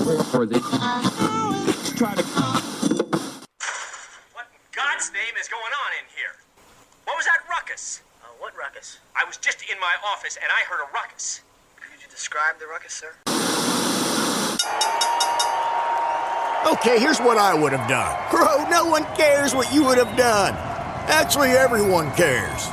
in God's name is going on in here? What was that ruckus? What ruckus? I was just in my office and I heard a ruckus. Could you describe the ruckus, sir? Okay, here's what I would have done. Bro, no one cares what you would have done. Actually, everyone cares.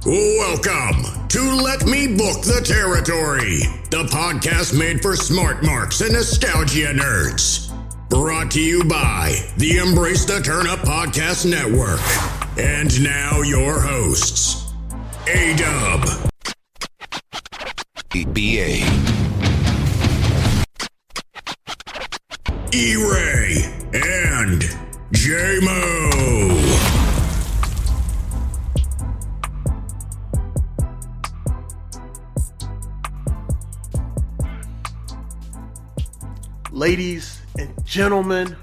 Welcome to Let Me Book the Territory, the podcast made for smart marks and nostalgia nerds. Brought to you by the Embrace the Turnip Podcast Network. And now your hosts, A-Dub, BA, E-Ray, and J-Moe. Ladies and gentlemen,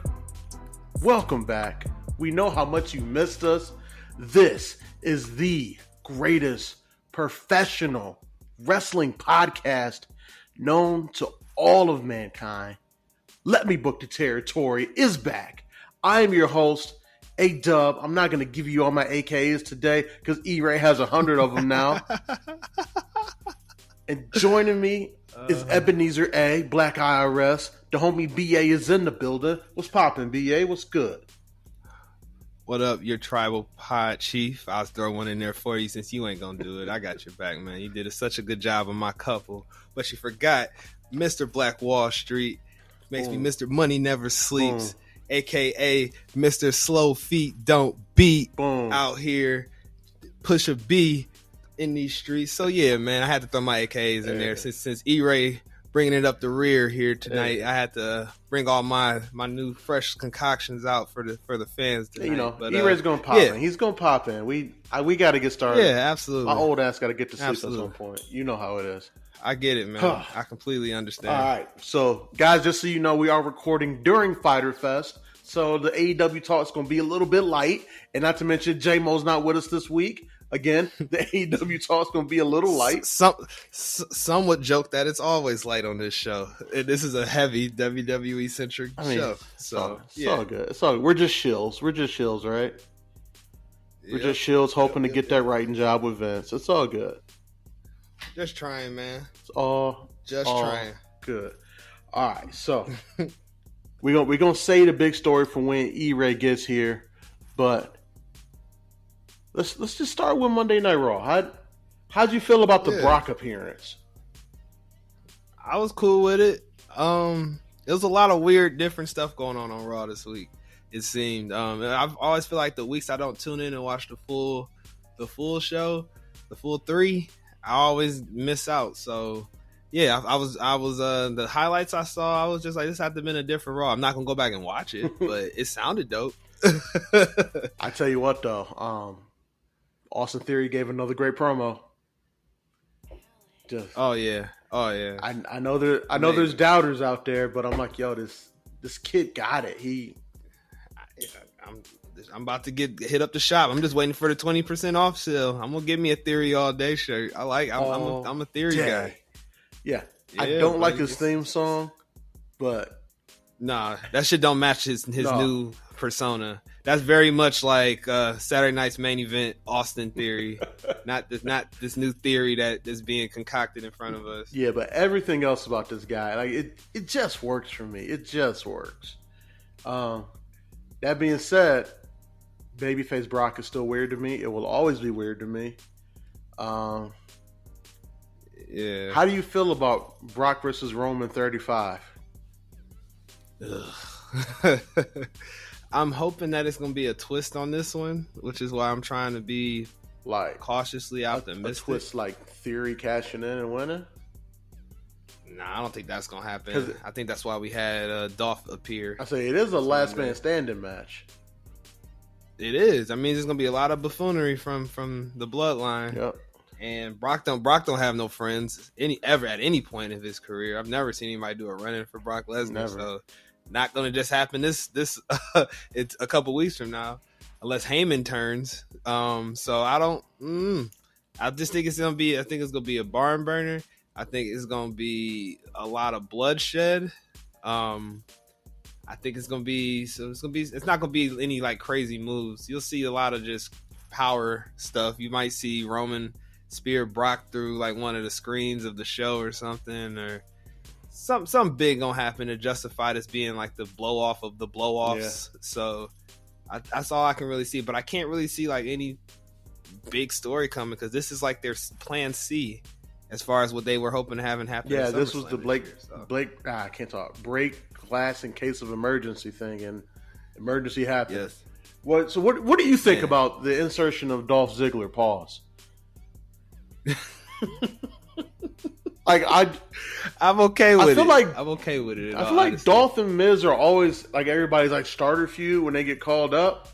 welcome back. We know how much you missed us. This is the greatest professional wrestling podcast known to all of mankind. Let Me Book the Territory is back. I am your host, A-Dub. I'm not going to give you all my AKAs today because E-Ray has 100 of them now. And joining me is Ebenezer A, Black IRS. The homie BA is in the building. What's poppin', BA? What's good? What up, your tribal pod chief? I'll throw one in there for you since you ain't gonna do it. I got your back, man. You did such a good job on my couple. But you forgot Mr. Black Wall Street. Makes me Mr. Money Never Sleeps. A.K.A. Mr. Slow Feet Don't Beat. Out here. Push a B in these streets. So yeah, man, I had to throw my AKs in there since E-Ray bringing it up the rear here tonight. I had to bring all my new fresh concoctions out for the fans tonight. You know, but, E-Ray's gonna pop in. He's gonna pop in. We got to get started. Yeah, absolutely. My old ass got to get to sleep at some point. You know how it is. I get it, man. I completely understand. All right, so guys, just so you know, we are recording during Fyter Fest, so the AEW talk is going to be a little bit light, and not to mention J-Mo's not with us this week. Again, the AEW talk is going to be a little light. Some would joke that it's always light on this show. This is a heavy WWE centric show. So it's all good. It's all good. We're just shills. right? We're just shills hoping to get that writing job with Vince. It's all good. Just trying, man. It's all trying. Good. All right, so we're gonna say the big story for when E-Ray gets here, but let's just start with Monday Night Raw. How'd you feel about the Brock appearance? I was cool with it. There was a lot of weird, different stuff going on Raw this week. It seemed. I've always feel like the weeks I don't tune in and watch the full show, the full 3. I always miss out. So yeah, I was the highlights I saw, I was just like, this had to have been a different Raw. I'm not gonna go back and watch it, but it sounded dope. I tell you what though, Austin Theory gave another great promo. Oh yeah. I know there's doubters out there, but I'm like, yo, this kid got it. I'm about to hit up the shop. I'm just waiting for the 20% off sale. I'm gonna give me a Theory all day shirt. I'm a Theory guy. Yeah. I don't like his theme song, but nah, that shit don't match his new persona. That's very much like Saturday Night's Main Event Austin Theory, not this new Theory that is being concocted in front of us. Yeah, but everything else about this guy, like it just works for me. It just works. That being said, babyface Brock is still weird to me. It will always be weird to me. Yeah. How do you feel about Brock versus Roman 35? I'm hoping that it's going to be a twist on this one, which is why I'm trying to be like cautiously optimistic. A twist like Theory cashing in and winning? Nah, I don't think that's going to happen. I think that's why we had Dolph appear. I say it is a last man standing match. It is. I mean, there's going to be a lot of buffoonery from the bloodline. Yep. And Brock don't have no friends ever at any point in his career. I've never seen anybody do a run-in for Brock Lesnar. Never. So not going to just happen this it's a couple weeks from now, unless Heyman turns. So I don't. I just think it's going to be. I think it's going to be a barn burner. I think it's gonna be a lot of bloodshed. I think it's not gonna be any like crazy moves. You'll see a lot of just power stuff. You might see Roman spear Brock through like one of the screens of the show or something, or something big gonna happen to justify this being like the blow off of the blow offs. Yeah. So that's all I can really see, but I can't really see like any big story coming because this is like their plan C as far as what they were hoping to have happen. Yeah, this was the I can't talk. Break glass in case of emergency thing, and emergency happened. Yes. What do you think about the insertion of Dolph Ziggler? Pause. Like I'm okay with it. I'm okay with it. I feel like Dolph and Miz are always like everybody's like starter feud when they get called up,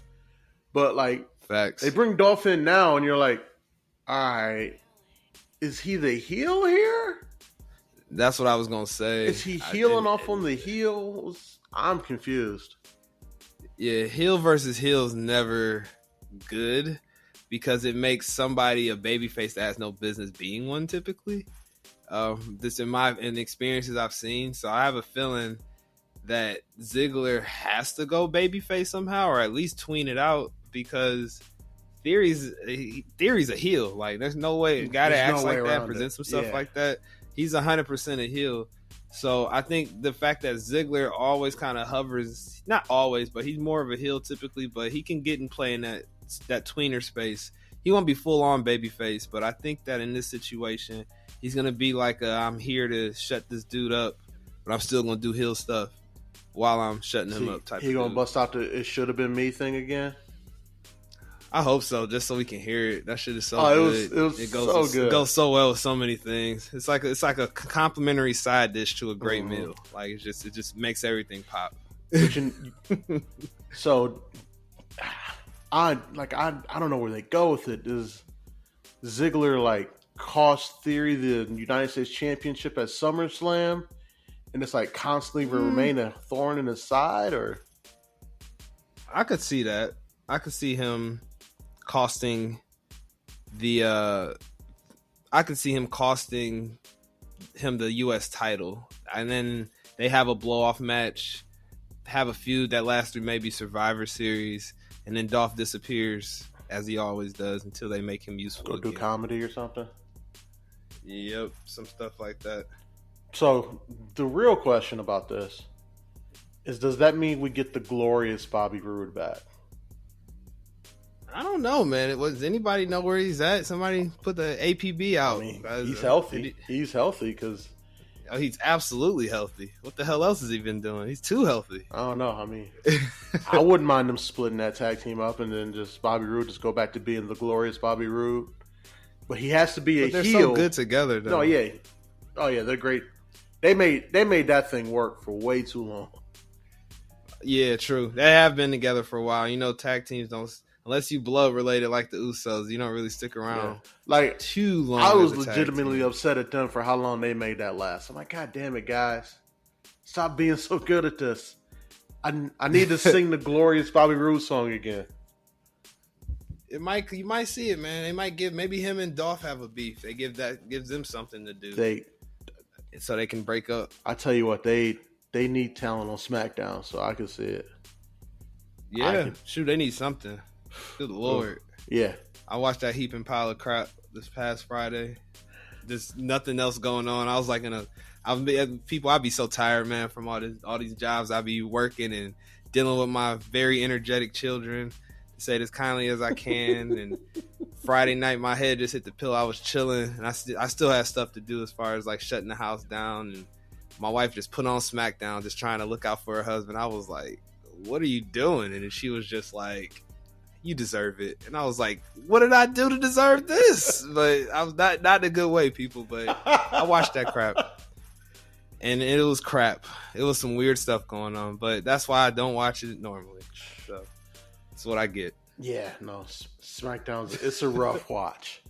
but like facts. They bring Dolph in now, and you're like, all right, is he the heel here? That's what I was gonna say. Is he healing off on the heels? I'm confused. Yeah, heel versus heel is never good because it makes somebody a babyface that has no business being one typically. This in the experiences I've seen. So I have a feeling that Ziggler has to go babyface somehow, or at least tween it out because Theory's a heel. Like there's no way a guy that acts like that, presents himself like that, he's 100% a heel. So I think the fact that Ziggler always kind of hovers, not always, but he's more of a heel typically, but he can get and play in that tweener space. He won't be full on babyface, but I think that in this situation, he's going to be like, I'm here to shut this dude up, but I'm still going to do heel stuff while I'm shutting him up type of thing. He going to bust out the "it should have been me" thing again? I hope so, just so we can hear it. That shit is so good. It goes so good. It goes so well with so many things. It's like a complimentary side dish to a great meal. Like it just makes everything pop. So I don't know where they go with it. Does Ziggler like cost Theory the United States Championship at SummerSlam, and it's like constantly remain a thorn in his side? Or I could see that. I could see him costing the U.S. title, and then they have a blow off match, have a feud that lasts through maybe Survivor Series, and then Dolph disappears as he always does until they make him useful. Go do comedy or something. Yep, some stuff like that. So the real question about this is, does that mean we get the glorious Bobby Roode back? I don't know, man. Does anybody know where he's at? Somebody put the APB out. I mean, he's healthy. He's healthy because... Oh, he's absolutely healthy. What the hell else has he been doing? He's too healthy. I don't know. I mean, I wouldn't mind them splitting that tag team up and then just Bobby Roode just go back to being the glorious Bobby Roode. But he has to be a heel. They're so good together, though. No, yeah. Oh, yeah, they're great. They made that thing work for way too long. Yeah, true. They have been together for a while. You know, tag teams don't... Unless you blood related like the Usos, you don't really stick around like too long. I was legitimately upset at them for how long they made that last. I'm like, God damn it, guys. Stop being so good at this. I need to sing the glorious Bobby Roode song again. You might see it, man. They might maybe him and Dolph have a beef. They gives them something to do. So they can break up. I tell you what, they need talent on SmackDown, so I can see it. Yeah, shoot, they need something. Good Lord. Yeah. I watched that heaping pile of crap this past Friday. Just nothing else going on. I was like I'd be so tired, man, from all these jobs I be working and dealing with my very energetic children, to say it as kindly as I can. And Friday night, my head just hit the pillow. I was chilling, and I still had stuff to do as far as like shutting the house down. And my wife just put on SmackDown, just trying to look out for her husband. I was like, what are you doing? And she was just like, you deserve it. And I was like, what did I do to deserve this? But I was not in a good way, people, but I watched that crap. And it was crap. It was some weird stuff going on, but that's why I don't watch it normally. So that's what I get. Yeah, no, SmackDown's it's a rough watch.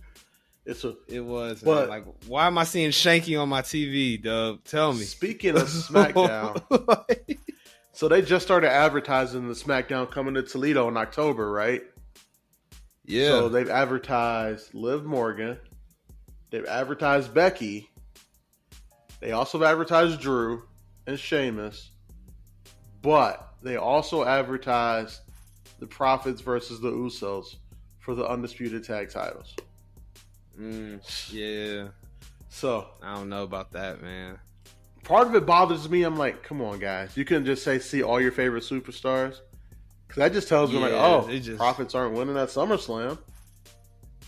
It was, man. Like, why am I seeing Shanky on my TV, Dub? Tell me. Speaking of SmackDown, so they just started advertising the SmackDown coming to Toledo in October, right? Yeah. So they've advertised Liv Morgan. They've advertised Becky. They also advertised Drew and Sheamus, but they also advertised the Profits versus the Usos for the Undisputed Tag Titles. Yeah. So I don't know about that, man. part of it bothers me. I'm like, come on, guys. You couldn't just say, see all your favorite superstars? Because that just tells me, like, oh, Profits aren't winning at SummerSlam.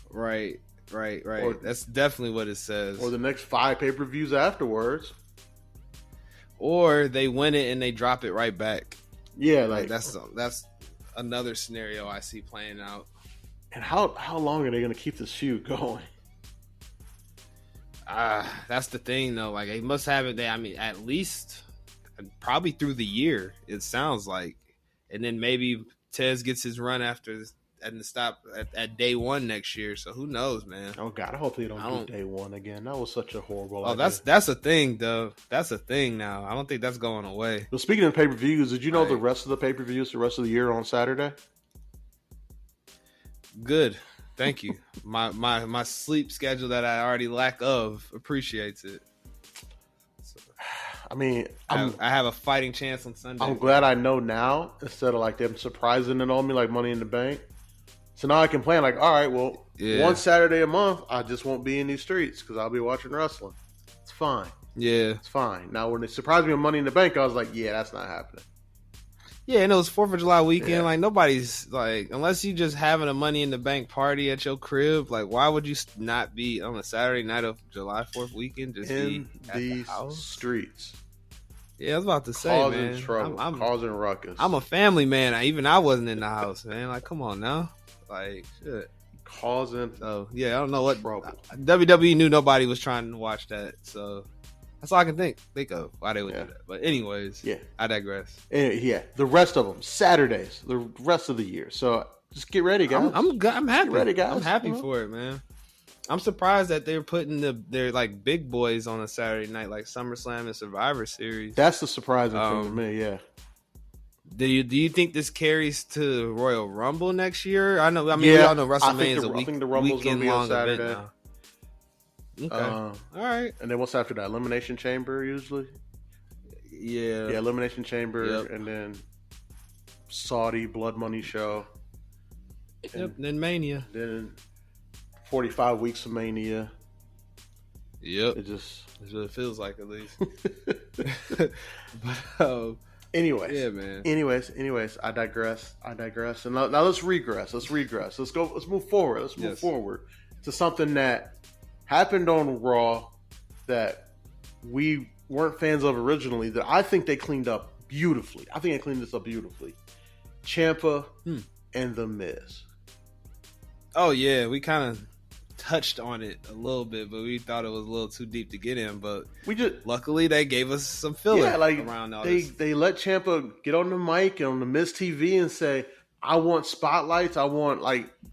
Right. Or, that's definitely what it says. Or the next 5 pay-per-views afterwards. Or they win it and they drop it right back. Yeah, like that's another scenario I see playing out. And how long are they going to keep this feud going? That's the thing, though. Like, they must have it. I mean, at least probably through the year. It sounds like, and then maybe Tez gets his run after and the stop at day one next year. So who knows, man? Oh God, I hope they don't do day one again. That was such a horrible. Oh, idea. that's a thing, though. That's a thing now. I don't think that's going away. Well, speaking of pay-per-views, did you know the rest of the pay-per-views the rest of the year on Saturday? Good. Thank you. My sleep schedule that I already lack of appreciates it. So, I mean, I have a fighting chance on Sunday. I'm glad I know now instead of like them surprising it on me like Money in the Bank. So now I can plan like, all right, well, one Saturday a month, I just won't be in these streets because I'll be watching wrestling. It's fine. Yeah. It's fine. Now, when they surprised me with Money in the Bank, I was like, yeah, that's not happening. Yeah, and it was 4th of July weekend. Yeah. Like, nobody's, like, unless you just having a Money in the Bank party at your crib, like, why would you not be on a Saturday night of July 4th weekend just in be at these the house? Streets? Yeah, I was about to say, causing man. trouble, I'm causing ruckus. I'm a family man. I wasn't in the house, man. Like, come on now. Like, shit. Causing yeah, I don't know what trouble. WWE knew nobody was trying to watch that, so that's all I can think of why they would do that. But anyways, I digress. Yeah, the rest of them Saturdays, the rest of the year. So just get ready, guys. I'm happy. Get ready, guys. I'm happy for it, man. I'm surprised that they're putting their like big boys on a Saturday night, like SummerSlam and Survivor Series. That's the surprising thing to me. Yeah. Do you think this carries to Royal Rumble next year? I know. I mean, we all know WrestleMania is a weekend long event now. Okay. All right. And then what's after that? Elimination Chamber usually. Yeah. Yeah, Elimination Chamber, and then Saudi Blood Money show. And then Mania. Then 45 weeks of Mania. Yep. That's what it feels like, at least. But anyways, yeah, man. Anyways, I digress. And now let's regress. Let's move forward. Let's move forward to something that happened on Raw that we weren't fans of originally, that I think they cleaned up beautifully. I think they cleaned this up beautifully. Ciampa and The Miz. Oh, yeah. We kind of touched on it a little bit, but we thought it was a little too deep to get in. But luckily they gave us some filler around all this. They let Ciampa get on the mic and on the Miz TV and say, I want spotlights, I want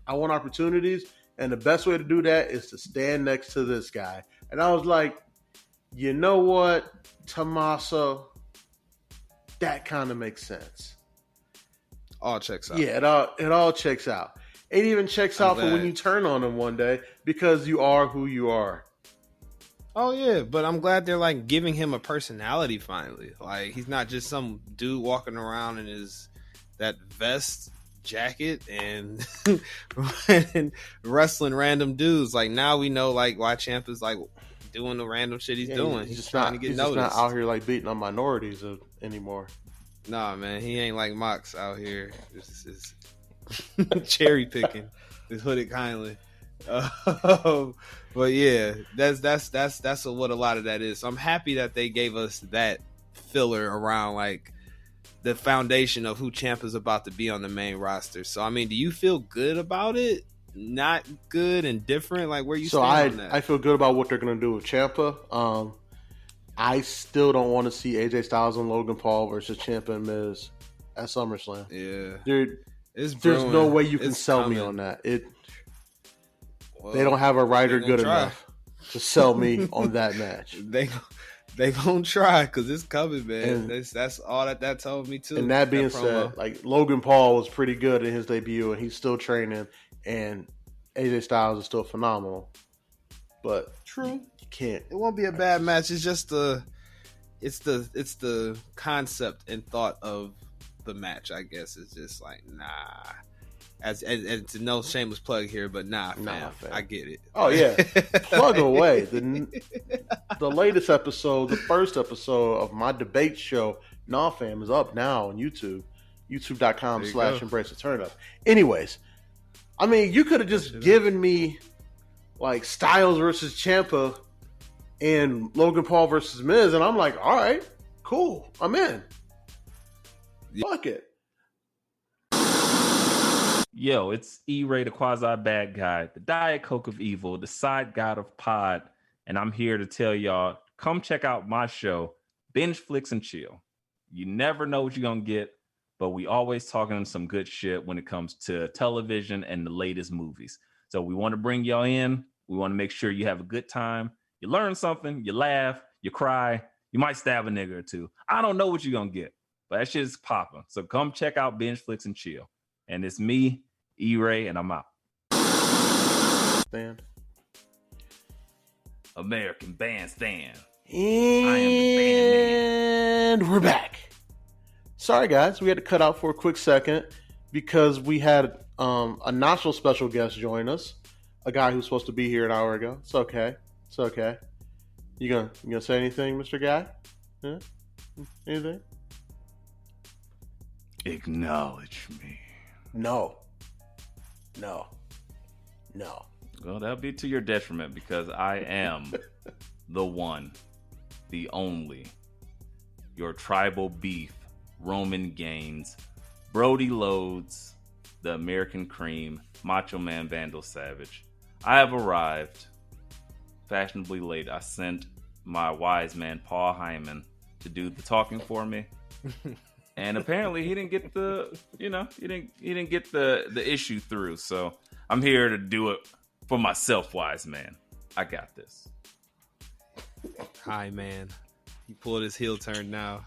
opportunities, and the best way to do that is to stand next to this guy. And I was like, you know what, Tommaso, that kind of makes sense. All checks out. Yeah, it all checks out. It even checks out for when you turn on him one day, because you are who you are. Oh, yeah, but I'm glad they're, like, giving him a personality finally. Like, he's not just some dude walking around in that vest jacket and, and wrestling random dudes. Like, now we know, like, why Ciampa's, like, doing the random shit he's doing. He's just trying to get noticed. He's just not out here, like, beating on minorities anymore. Nah, man, he ain't like Mox out here. This is cherry picking, to put it kindly. But yeah, that's what a lot of that is. So I'm happy that they gave us that filler around like the foundation of who Ciampa's about to be on the main roster. So I mean, do you feel good about it? Not good and different? Like, where you stand on that? I feel good about what they're gonna do with Ciampa. I still don't want to see AJ Styles and Logan Paul versus Ciampa and Miz at SummerSlam. Yeah, dude. There's no way you can sell me on that. They don't have a writer good enough to sell me on that match. They gonna try because it's coming, man. That's all that told me too. And that being said, like Logan Paul was pretty good in his debut, and he's still training. And AJ Styles is still phenomenal. But true. You can't. It won't be a bad match. It's just it's the concept and thought of the match. I guess it's just like nah. As to no shameless plug here, but fam. I get it. Oh yeah, plug away. The latest episode, the first episode of my debate show, Nah Fam, is up now on YouTube. YouTube.com/Embrace the Turn Up. Anyways, I mean, you could have just given me like Styles versus Ciampa and Logan Paul versus Miz, and I'm like, all right, cool, I'm in. Fuck it. Yo, it's E-Ray, the quasi-bad guy, the Diet Coke of evil, the side god of pod, and I'm here to tell y'all, come check out my show, Binge Flicks and Chill. You never know what you're going to get, but we always talking some good shit when it comes to television and the latest movies. So we want to bring y'all in. We want to make sure you have a good time. You learn something, you laugh, you cry, you might stab a nigga or two. I don't know what you're going to get, but that shit's popping. So come check out Binge Flicks and Chill. And it's me, E-Ray, and I'm out. Stand. American Bandstand. And we're back. Sorry, guys. We had to cut out for a quick second because we had a not so special guest join us. A guy who's supposed to be here an hour ago. It's okay. It's okay. You gonna say anything, Mr. Guy? Yeah? Anything? Acknowledge me. No. Well, that'll be to your detriment because I am the one, the only, your tribal beef, Roman Gaines, Brody Loads, the American Cream, Macho Man Vandal Savage. I have arrived fashionably late. I sent my wise man Paul Hyman to do the talking for me. And apparently he didn't get the issue through. So I'm here to do it for myself, wise man. I got this. Hi, man. He pulled his heel turn now.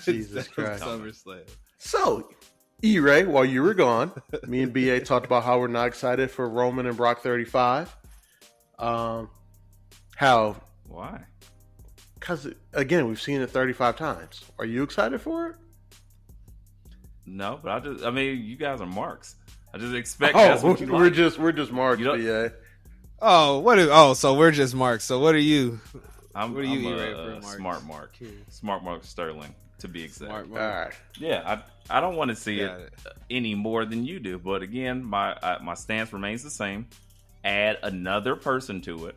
Jesus Christ. SummerSlam. So, E-Ray, while you were gone, me and BA talked about how we're not excited for Roman and Brock 35. How? Why? Because, again, we've seen it 35 times. Are you excited for it? No, but I mean, you guys are marks. I just expect that's what you we're like. just marks, BA. So we're just marks. So what are you? I'm a smart mark. Smart Mark Sterling, to be exact. All right. Yeah, I don't want to see it any more than you do. But again, my stance remains the same. Add another person to it.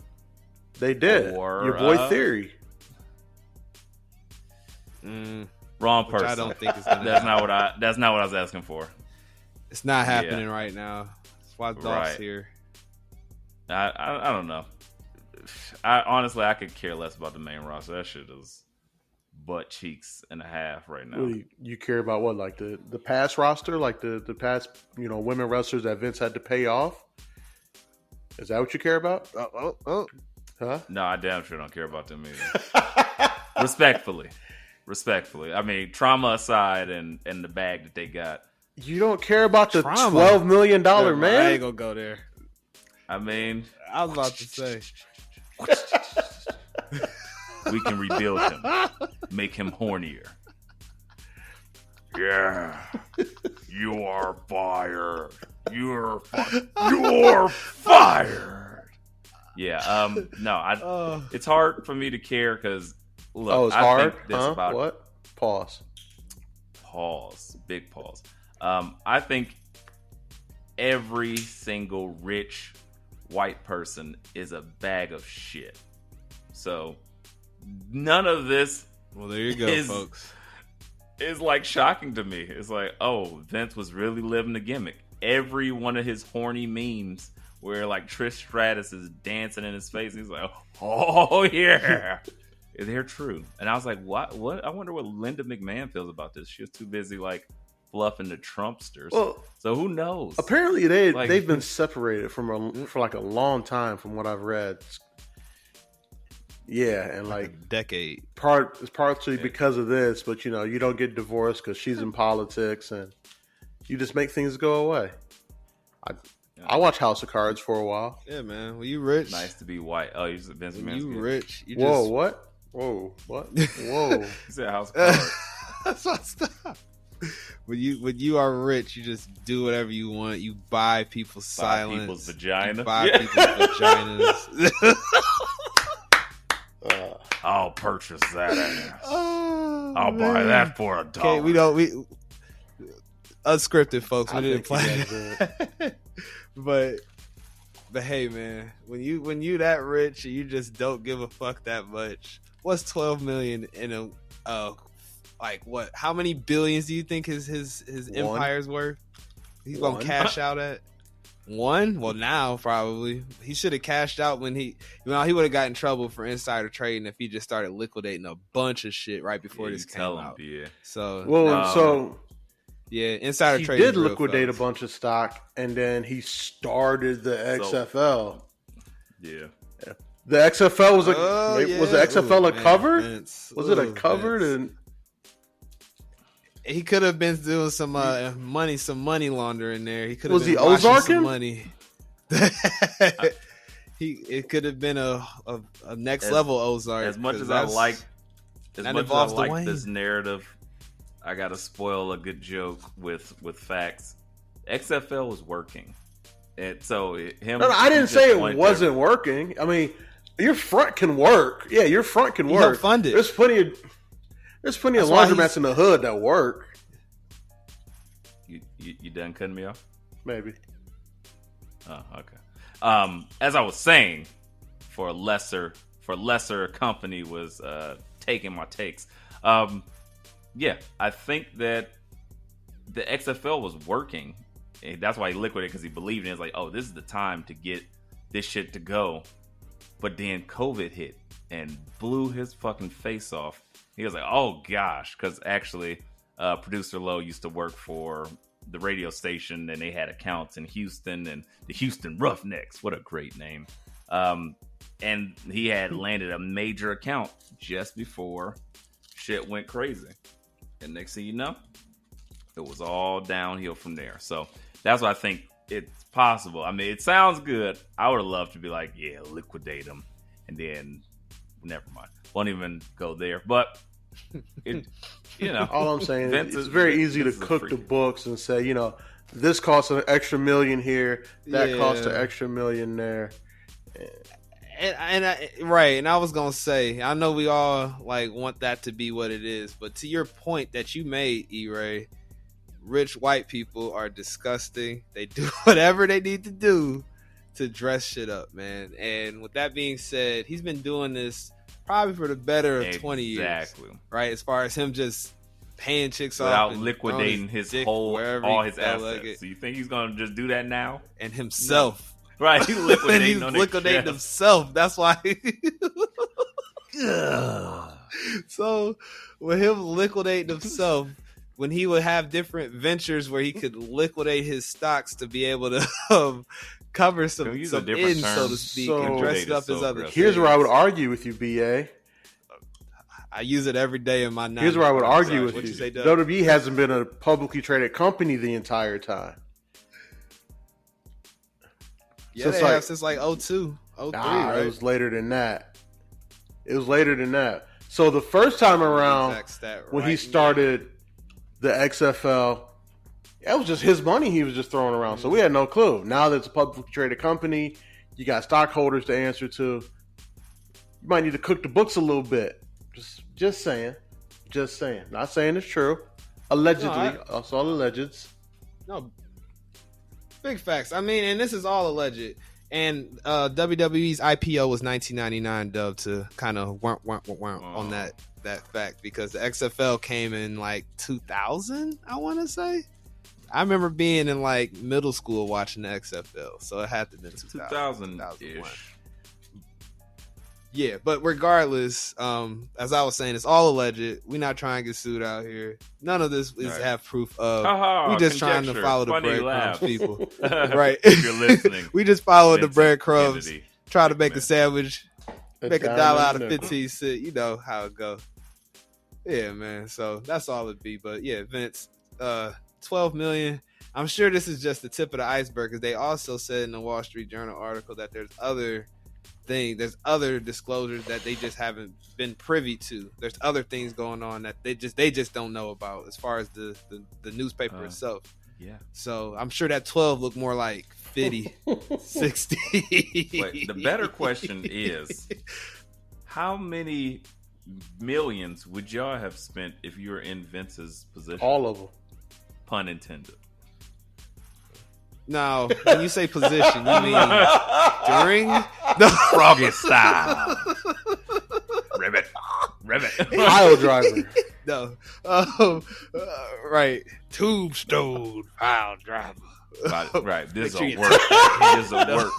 They did. Or, your boy Theory. Wrong person. I don't think it's gonna that's not what I was asking for. It's not happening right now. That's why Dolph's here. I don't know. I could care less about the main roster. That shit is butt cheeks and a half right now. Really, you care about what, like the past roster, like the past women wrestlers that Vince had to pay off? Is that what you care about? Huh? No, I damn sure don't care about them either. Respectfully. I mean, trauma aside and the bag that they got. You don't care about the $12 million man? I ain't gonna go there. I mean, I was about to say. We can rebuild him. Make him hornier. Yeah. You are fired. You're fired. Yeah. No, it's hard for me to care because look, it's I hard? think this about what? Pause. Big pause. I think every single rich white person is a bag of shit. So none of this well, there you go, folks. Is like shocking to me. It's like, oh, Vince was really living the gimmick. Every one of his horny memes where like Trish Stratus is dancing in his face, he's like, oh yeah. They're true. And I was like, what? I wonder what Linda McMahon feels about this. She was too busy like fluffing the Trumpsters. Well, so who knows? Apparently they've been separated for like a long time from what I've read. Yeah, and like a decade. It's partly because of this, but you don't get divorced because she's in politics, and you just make things go away. I watched House of Cards for a while. Yeah, man. When you rich, Nice to be white. Oh, you said Vince when you McMahon. rich, you Whoa, just what? Whoa, what? Whoa. You said House of Cards. That's what stop. When you are rich, you just do whatever you want. You buy people's silence. People's vagina. You buy people's vaginas. I'll purchase that ass. Oh, I'll buy that for $1. Okay, we unscripted, folks. We I didn't think he play does it. But hey, man, when you that rich and you just don't give a fuck that much, what's 12 million in a like what? How many billions do you think his empire's worth? He's gonna cash out at one. Well, now probably he should have cashed out when he would have got in trouble for insider trading if he just started liquidating a bunch of shit right before this came out. Yeah. So yeah, insider he trading did liquidate a bunch of stock, and then he started the XFL. Yeah. The XFL was was the XFL a cover? Vince. Was it a cover? And he could have been doing some money laundering there. He could have Was been he washing Ozarking? some money. It could have been a next level Ozark. As much as that I like Dwayne. this narrative, I gotta spoil a good joke with facts. XFL was working, and so him. No, I didn't say it wasn't working. I mean, your front can work. Yeah, your front can work. helped fund it. There's plenty of That's why laundromats in the hood that work. You done cutting me off? Maybe. Oh, okay. As I was saying, for lesser company was taking my takes. Yeah, I think that the XFL was working. And that's why he liquidated, because he believed in it. It's like, oh, this is the time to get this shit to go. But then COVID hit and blew his fucking face off. He was like, oh gosh, because actually, producer Lowe used to work for the radio station, and they had accounts in Houston and the Houston Roughnecks. What a great name. And he had landed a major account just before shit went crazy. And next thing you know, it was all downhill from there. So that's why I think it's possible. I mean, it sounds good. I would have loved to be like, yeah, liquidate them. And then, never mind. Won't even go there. But, all I'm saying is it's very easy to cook the books and say, this costs an extra $1 million here, that costs an extra $1 million there. And I was gonna say, I know we all want that to be what it is, but to your point that you made, E-Ray, rich white people are disgusting. They do whatever they need to do to dress shit up, man. And with that being said, he's been doing this probably for the better of 20 years, right? As far as him just paying chicks off without liquidating his all his assets. So you think he's gonna just do that now? And himself. Right, he's liquidating himself. That's why. So, with him liquidating himself, when he would have different ventures where he could liquidate his stocks to be able to cover some ends, so to speak, and dress it up as other things. Here's where I would argue with you, BA. I use it every day in my 9. Here's where I would argue with you. Say, WWE hasn't been a publicly traded company the entire time. Yeah, they have since 02, 03, right? It was later than that. So the first time around, when he started the XFL, that was just his money he was just throwing around. So we had no clue. Now that it's a publicly traded company, you got stockholders to answer to. You might need to cook the books a little bit. Just saying. Not saying it's true. Allegedly. Also alleged. No. Big facts. I mean, and this is all alleged. And WWE's IPO was $19.99, Dub, to kind of on that fact, because the XFL came in 2000, I want to say. I remember being in middle school watching the XFL, so it had to be 2000-ish. Yeah, but regardless, as I was saying, it's all alleged. We're not trying to get sued out here. None of this is have proof of. We just trying to follow the breadcrumbs, people. Right? If you're listening, we just follow the breadcrumbs. Try to make a sandwich, make $1 out of 15 cents. You know how it goes. Yeah, man. So that's all it be. But yeah, Vince, $12 million. I'm sure this is just the tip of the iceberg, because they also said in the Wall Street Journal article that there's other disclosures that they just haven't been privy to. There's other things going on that they just don't know about, as far as the newspaper itself. Yeah. So I'm sure that 12 looked more like 50, 60. But the better question is, how many millions would y'all have spent if you were in Vince's position? All of them. Pun intended. Now, when you say position, you mean during the Froggy style. Ribbit. Pile driver. No. Right. Tombstone pile driver. Right. This is Make a sure work. This is a work.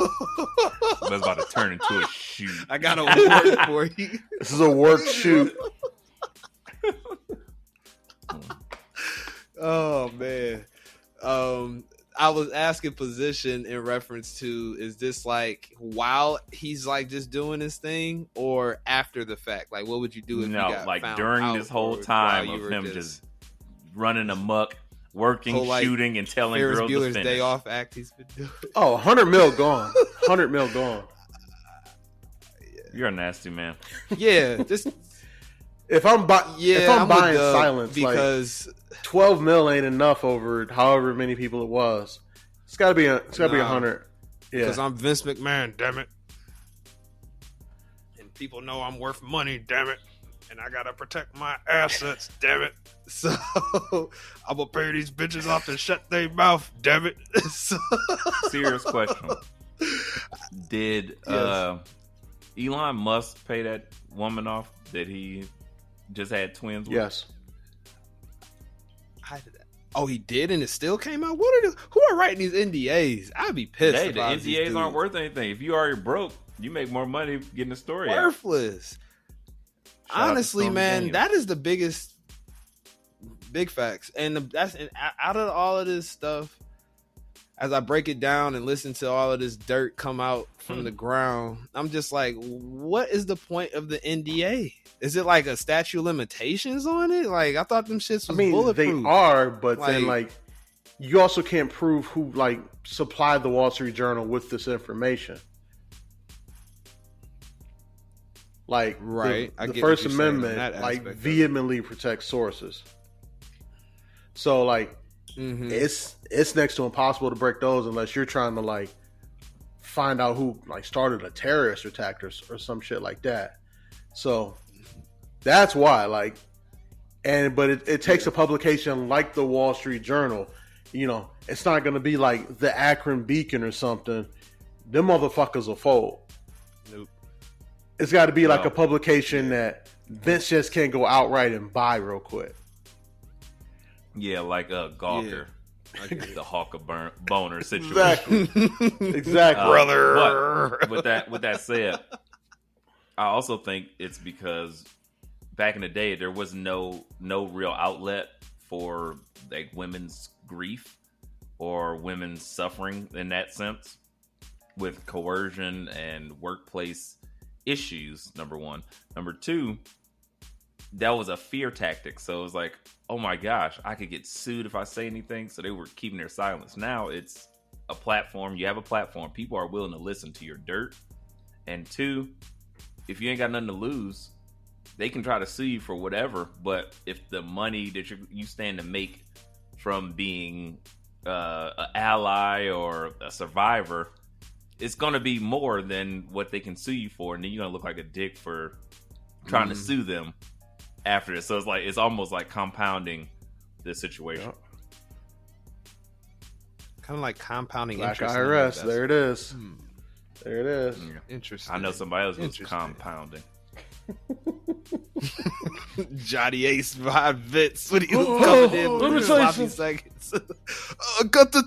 But it's about to turn into a shoot. I got a word for you. This is a work shoot. Oh, man. I was asking position in reference to, is this like while he's like just doing his thing, or after the fact? Like, what would you do if you got like found during out, this whole or time while you of were him just running amok, working, whole, like, shooting, and telling Ferris girls Bueller's to Day finish. Off act he's been doing? Oh, 100 mil gone. 100 mil gone. You're a nasty man. Yeah, just If I'm buying with Doug, silence, because 12 mil ain't enough over however many people it was. It's got to be 100. Yeah. because I'm Vince McMahon, damn it, and people know I'm worth money, damn it, and I gotta protect my assets, damn it. So I'm gonna pay these bitches off to shut their mouth, damn it. So, Serious question. Did Elon Musk pay that woman off that he just had twins with? Yes. oh, he did, and it still came out. Who are writing these NDAs? I'd be pissed. Hey, if the I was these NDAs dudes. aren't worth anything. If you already broke, you make more money getting the story out. Worthless. Shout out to Honestly, Stormy man, Daniels. that is the biggest big facts. And out of all of this stuff, as I break it down and listen to all of this dirt come out from the ground, I'm just like, what is the point of the NDA? Is it like a statute of limitations on it? Like, I thought them shits was I mean, bulletproof. they are, but Like- then like you also can't prove who like supplied the Wall Street Journal with this information. Like Right. I the get what First you're saying on Amendment that like aspect of it. vehemently protects sources. So like Mhm. it's next to impossible to break those unless you're trying to like find out who like started a terrorist attack or some shit like that. So that's why like, but it takes a publication like the Wall Street Journal. You know, it's not going to be like the Akron Beacon or something. Them motherfuckers will fold. Nope. It's got to be like No. a publication that Vince just can't go outright and buy real quick. Yeah, like a Gawker. Okay. The Hawker Boner situation. Exactly. But with that said, I also think it's because back in the day there was no real outlet for like women's grief or women's suffering in that sense, with coercion and workplace issues. Number one. Number two, that was a fear tactic. So it was like, oh my gosh, I could get sued if I say anything. So they were keeping their silence. Now it's a platform. You have a platform. People are willing to listen to your dirt. And two, if you ain't got nothing to lose, they can try to sue you for whatever. But if the money that you stand to make from being an ally or a survivor, it's going to be more than what they can sue you for. And then you're going to look like a dick for trying to sue them after this. So it's almost like compounding the situation. Kind of like compounding Black interest. IRS. There it is. Hmm. There it is. Yeah. Interesting. I know somebody else was Interesting. compounding. Johnny Ace behind Vince when he was coming in let me with tell you sloppy seconds. I got the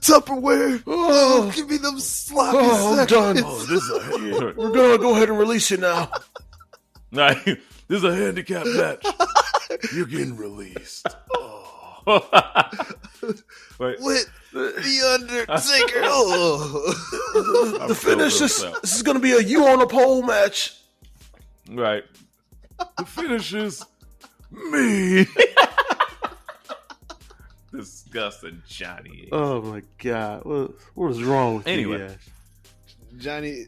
Tupperware. Oh, give me them sloppy I'm seconds. done. We're gonna go ahead and release you now. Like, this is a handicap match. You're getting released. Wait, With the Undertaker. Oh. I'm The finish is so this is gonna be a you on a pole match. right. The finish is me. disgusting, Johnny. Oh my God, what is wrong with you Anyway. guys?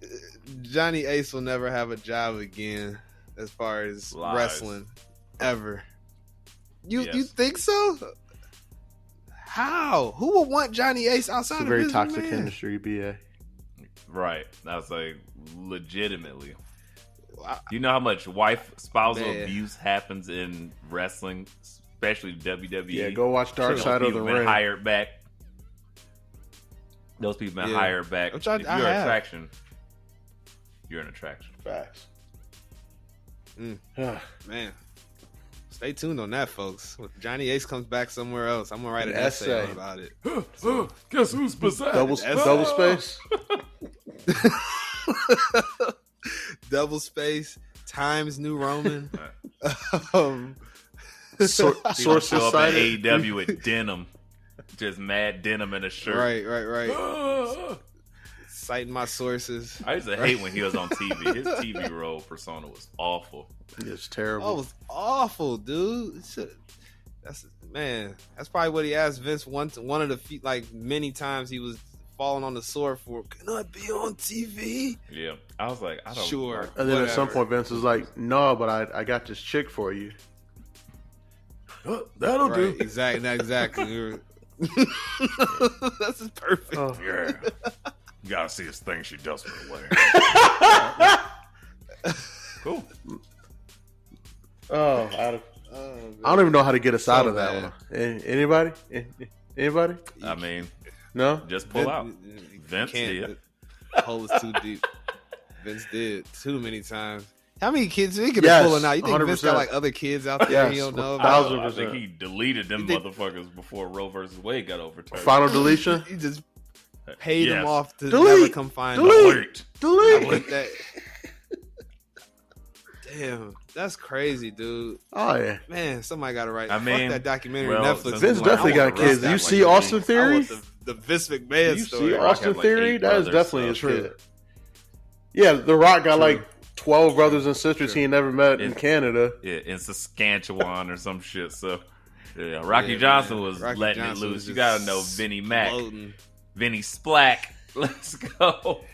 Johnny Ace will never have a job again as far as Lies. wrestling ever. You Yes. think so? How? Who would want Johnny Ace outside It's a of very Vince toxic McMahon? industry, BA. Right. I was like, legitimately. You know how much spousal Man. abuse happens in wrestling, especially WWE? Yeah, go watch Dark Those Side of the people been Ring. hired back. Those people been Yeah. hired back. Which If you're I an have. attraction, you're an attraction. Facts. Man, stay tuned on that, folks. When Johnny Ace comes back somewhere else, I'm gonna write an An essay essay. about it. Guess who's possessed? Double space. Double space, Times New Roman. Sources Show up cited. in AEW with denim, just mad denim in a shirt. Right. Citing my sources. I used to hate when he was on TV. His TV role persona was awful. It's terrible. Oh, it was awful, dude. That's probably what he asked Vince one of the few, like many times he was falling on the sword for. Can I be on TV? Yeah, I was like, I don't. Sure. And then at some Whatever. point, Vince was like, "No, but I got this chick for you." That'll Right, exactly. That's just perfect. Oh. Yeah, you gotta see this thing she does for the wear. Cool. Oh, I don't even know how to get us out of that bad. one. Anybody? Anybody? I mean, No. just pull out. Vince did. The hole is too deep. Vince did too many times. How many kids he could Yes, have pulling out? You think Vince 100%. got like other kids out there Yes, he don't know I, about? don't know, I think he deleted them He did- motherfuckers before Roe versus Wade got overturned. Final deletion. He just paid Yes. them off to Delete. never come find Delete. them. Delete. Delete. That- Damn, that's crazy, dude. Oh yeah. Man, somebody got to write. I mean, fuck that documentary well, Netflix. since Vince I definitely want got to kids. roast You that see like Austin me. I Theory? want the Vince McMahon You story. see Rock Austin had, like, Theory? 8 That is brothers, definitely his so- kid. Yeah, The Rock got True. like 12 brothers and sisters he never met in It- Canada. Yeah, in Saskatchewan or some shit. So, yeah, Rocky Yeah, Johnson man. was Rocky letting Johnson it was loose. You just gotta know Vinnie Mac, floating. Vinnie Splack. Let's go.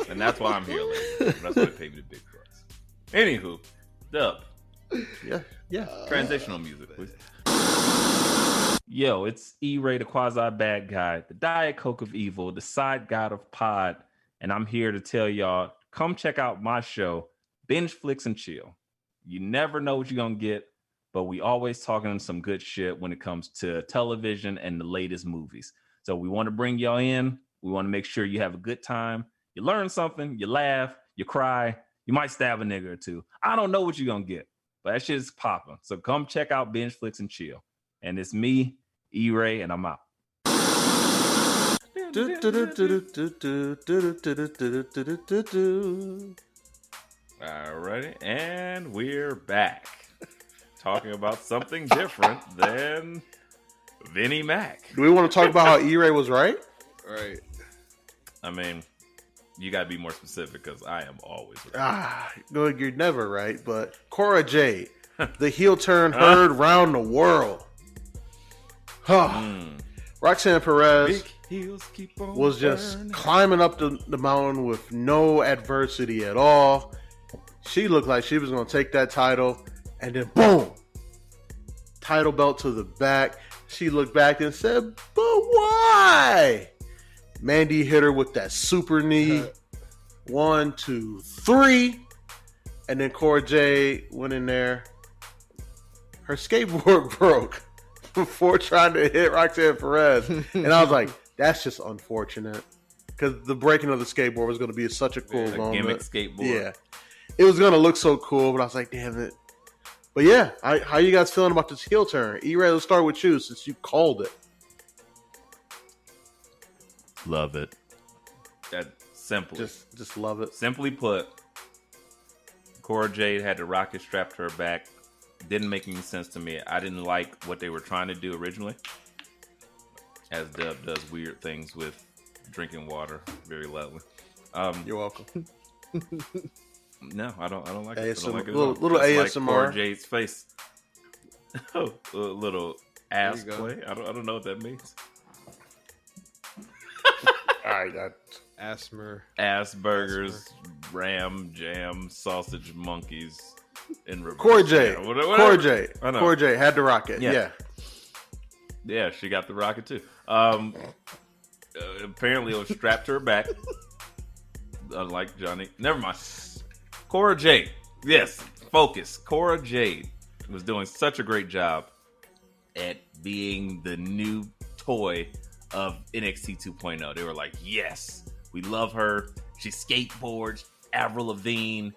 And that's why I'm here, ladies. That's why they pay me the big price. Anywho, Dub, Yeah. transitional music, please. Yo, it's E-Ray, the quasi bad guy, the Diet Coke of evil, the side god of pod, and I'm here to tell y'all, come check out my show, Binge Flicks and Chill. You never know what you're gonna get, but we always talking some good shit when it comes to television and the latest movies. So we want to bring y'all in. We want to make sure you have a good time. You learn something, you laugh, you cry, you might stab a nigga or two. I don't know what you're gonna get, but that shit is popping. So come check out Binge Flicks and Chill. And it's me, E-Ray, and I'm out. Alrighty, and we're back. Talking about something different than Vinnie Mac. Do we want to talk about how E-Ray was right? Right. I mean, you gotta be more specific because I am always right. No, you're never right. But Cora Jade, the heel turn heard round the world. Roxanne Perez Big heels keep on was just turning. climbing up the mountain with no adversity at all. She looked like she was going to take that title, and then boom, title belt to the back. She looked back and said, "But why?" Mandy hit her with that super knee. 1, 2, 3, and then Cora Jade went in there. Her skateboard broke before trying to hit Roxanne Perez, and I was like, "That's just unfortunate," because the breaking of the skateboard was going to be such a cool A moment. gimmick skateboard. Yeah, it was going to look so cool, but I was like, "Damn it!" But yeah, how you guys feeling about this heel turn? E-Ray, let's start with you since you called it. Love it. That simply. Just love it. Simply put, Cora Jade had the rocket strapped to her back. Didn't make any sense to me. I didn't like what they were trying to do originally. As Dub does weird things with drinking water very loudly. You're welcome. No, I don't like it. I ASMR, don't like it at little all. Just like ASMR. Cora Jade's face. A little ass There you play. I don't know what that means. All right, Asperger's, ram, jam, sausage monkeys in reverse. Corey J. Yeah, whatever. Corey J. I know. Corey J. had the rocket. Yeah. Yeah. Yeah, she got the rocket too. Apparently it was strapped to her back. Unlike Johnny. Never mind. Cora Jade. Yes, focus. Cora Jade was doing such a great job at being the new toy of NXT 2.0. They were like, yes, we love her. She skateboards, Avril Lavigne,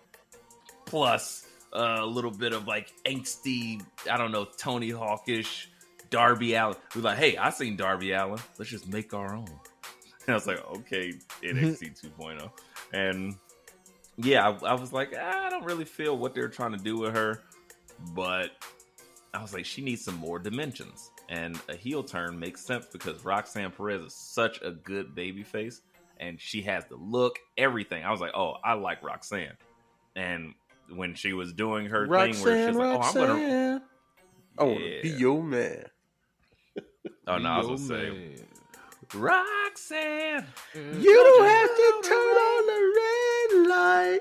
plus a little bit of like angsty, I don't know, Tony Hawkish, Darby Allin. We're like, hey, I seen Darby Allin. Let's just make our own. And I was like, okay, NXT 2.0. And yeah, I was like, I don't really feel what they're trying to do with her. But I was like, she needs some more dimensions. And a heel turn makes sense because Roxanne Perez is such a good babyface. And she has the look, everything. I was like, oh, I like Roxanne. And when she was doing her thing where she's like, oh, I'm going to... I want to be your man. Oh, no, I was going to say... Roxanne, you don't have to turn on the red light.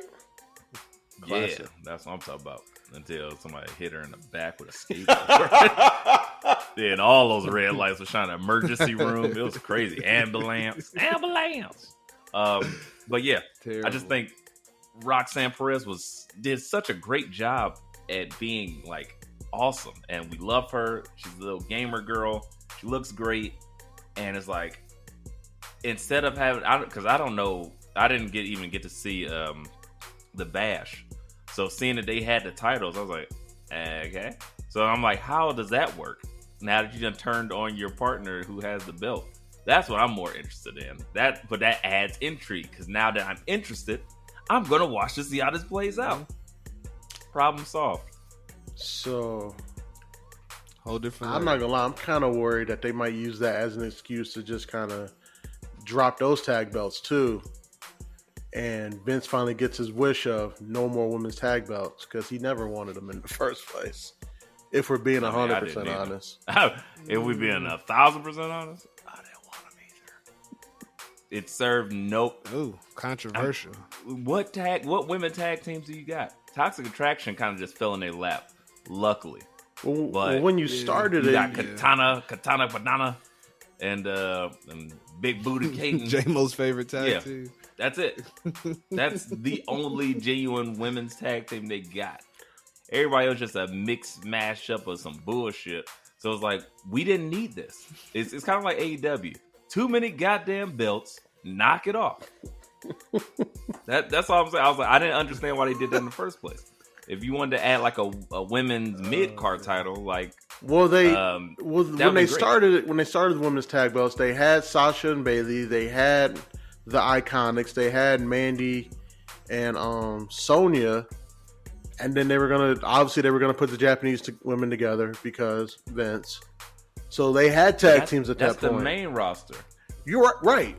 Classic. Yeah, that's what I'm talking about. Until somebody hit her in the back with a skateboard. Then all those red lights were shining. Emergency room. It was crazy. Ambulance. But yeah, terrible. I just think Roxanne Perez did such a great job at being like awesome, and we love her. She's a little gamer girl. She looks great. And it's like, instead of having, because I don't know, I didn't even get to see the Bash. So seeing that they had the titles, I was like, okay. So I'm like, how does that work? Now that you done turned on your partner who has the belt, that's what I'm more interested in. But that adds intrigue because now that I'm interested, I'm gonna watch to see how this plays out. Problem solved. So. Whole different. I'm not gonna lie. I'm kind of worried that they might use that as an excuse to just kind of drop those tag belts too. And Vince finally gets his wish of no more women's tag belts because he never wanted them in the first place. If we're being 100% honest, if we're being 1,000% honest, I didn't want them either. It served nope. Ooh, controversial. What women tag teams do you got? Toxic Attraction kind of just fell in their lap. Luckily. Well, when you started you got Katana Banana, and Big Booty Katen. J-Mo's favorite tag team. That's it. That's the only genuine women's tag team they got. Everybody else just a mixed mashup of some bullshit. So it's like, we didn't need this. It's kind of like AEW. Too many goddamn belts. Knock it off. That's all I'm saying. I was like, I didn't understand why they did that in the first place. If you wanted to add like a women's mid-card title, like when they started the women's tag belts, they had Sasha and Bayley, they had the Iconics, they had Mandy and Sonya, and then they were gonna put the Japanese women together because Vince. So they had tag teams at that point. That's the main roster. You're right.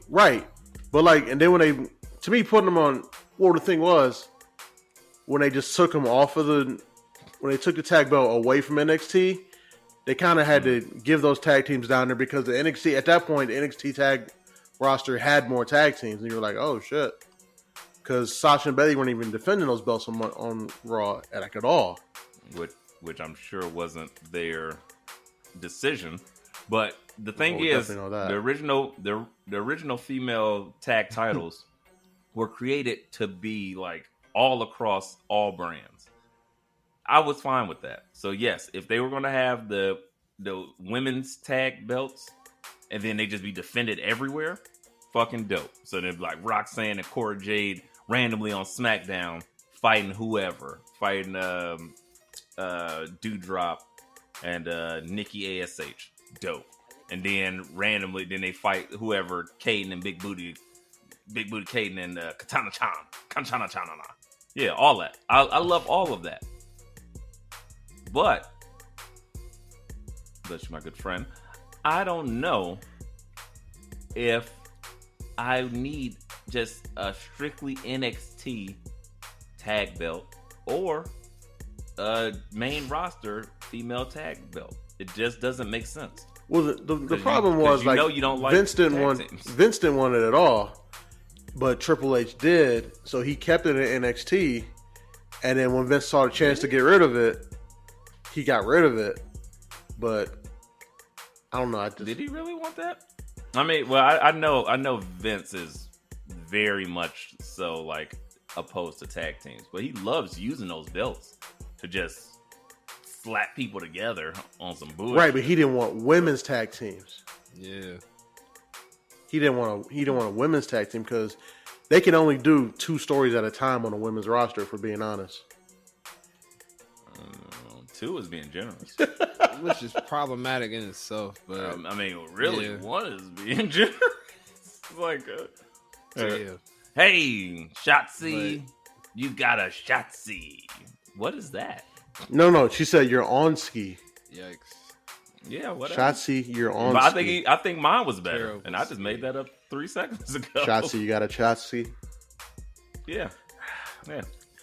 But like, and then when putting them on, well, the thing was, when they just took them when they took the tag belt away from NXT, they kind of had to give those tag teams down there because the NXT, at that point, the NXT tag roster had more tag teams. And you were like, oh, shit. Because Sasha and Bayley weren't even defending those belts on Raw at all. Which I'm sure wasn't their decision. But the thing is, the original female tag titles were created to be like all across all brands. I was fine with that. So yes, if they were going to have the women's tag belts and then they just be defended everywhere, fucking dope. So they'd be like Roxanne and Cora Jade randomly on SmackDown fighting whoever, fighting Doudrop and Nikki ASH, dope. And then randomly, then they fight whoever, Katen and Big Booty Katen and Katana Chan. Yeah, all that. I love all of that. But, bless you, my good friend, I don't know if I need just a strictly NXT tag belt or a main roster female tag belt. It just doesn't make sense. Well, the problem was you know you don't like Vince didn't tag want teams. Vince didn't want it at all, but Triple H did, so he kept it in NXT. And then when Vince saw the chance to get rid of it, he got rid of it. But I don't know. Did he really want that? I mean, well, I know Vince is very much so like opposed to tag teams, but he loves using those belts to just slap people together on some bullshit. Right, but he didn't want women's tag teams. Yeah. He didn't want a women's tag team because they can only do 2 stories at a time on a women's roster, if we're being honest. 2 is being generous. Which is problematic in itself, but I mean, really, yeah. 1 is being generous. It's like, yeah. hey, Shotzi, you got a Shotzi. What is that? No, she said you're on ski. Yikes. Yeah, whatever. Shotzi, you're on But ski. I think mine was better, Terrible and I just made that up 3 seconds ago. Shotzi, you got a Shotzi. Yeah.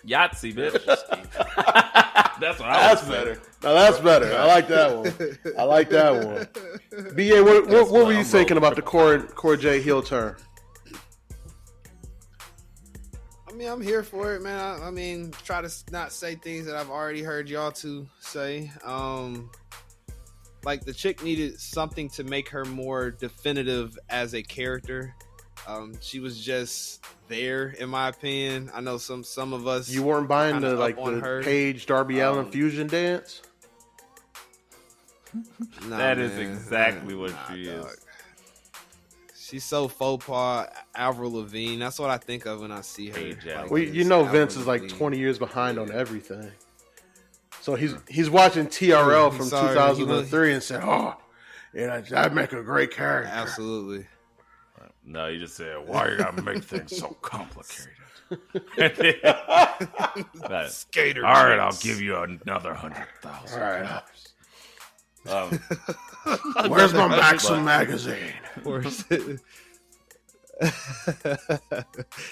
Yahtzee, bitch. That's what I That's was better. saying. Now that's better. I like that one. BA, what were you thinking about the Cora J heel turn? I mean, I'm here for it, man. I mean, try to not say things that I've already heard y'all two say. Like, the chick needed something to make her more definitive as a character. She was just there, in my opinion. I know some of us. You weren't buying kinda the up on her. Paige Darby Allin fusion dance? Nah, That is man. exactly what she dog. is. She's so faux pas, Avril Lavigne. That's what I think of when I see her. Paige Allin. Well, you know Vince is like 20 years behind on everything. So he's watching TRL from Sorry, 2003 and said, "Oh, yeah, that'd make a great character." Absolutely. No, you just said, why you gotta make things so complicated? Skater. All right, I'll give you another $100,000. All right. Where's my Maxim magazine?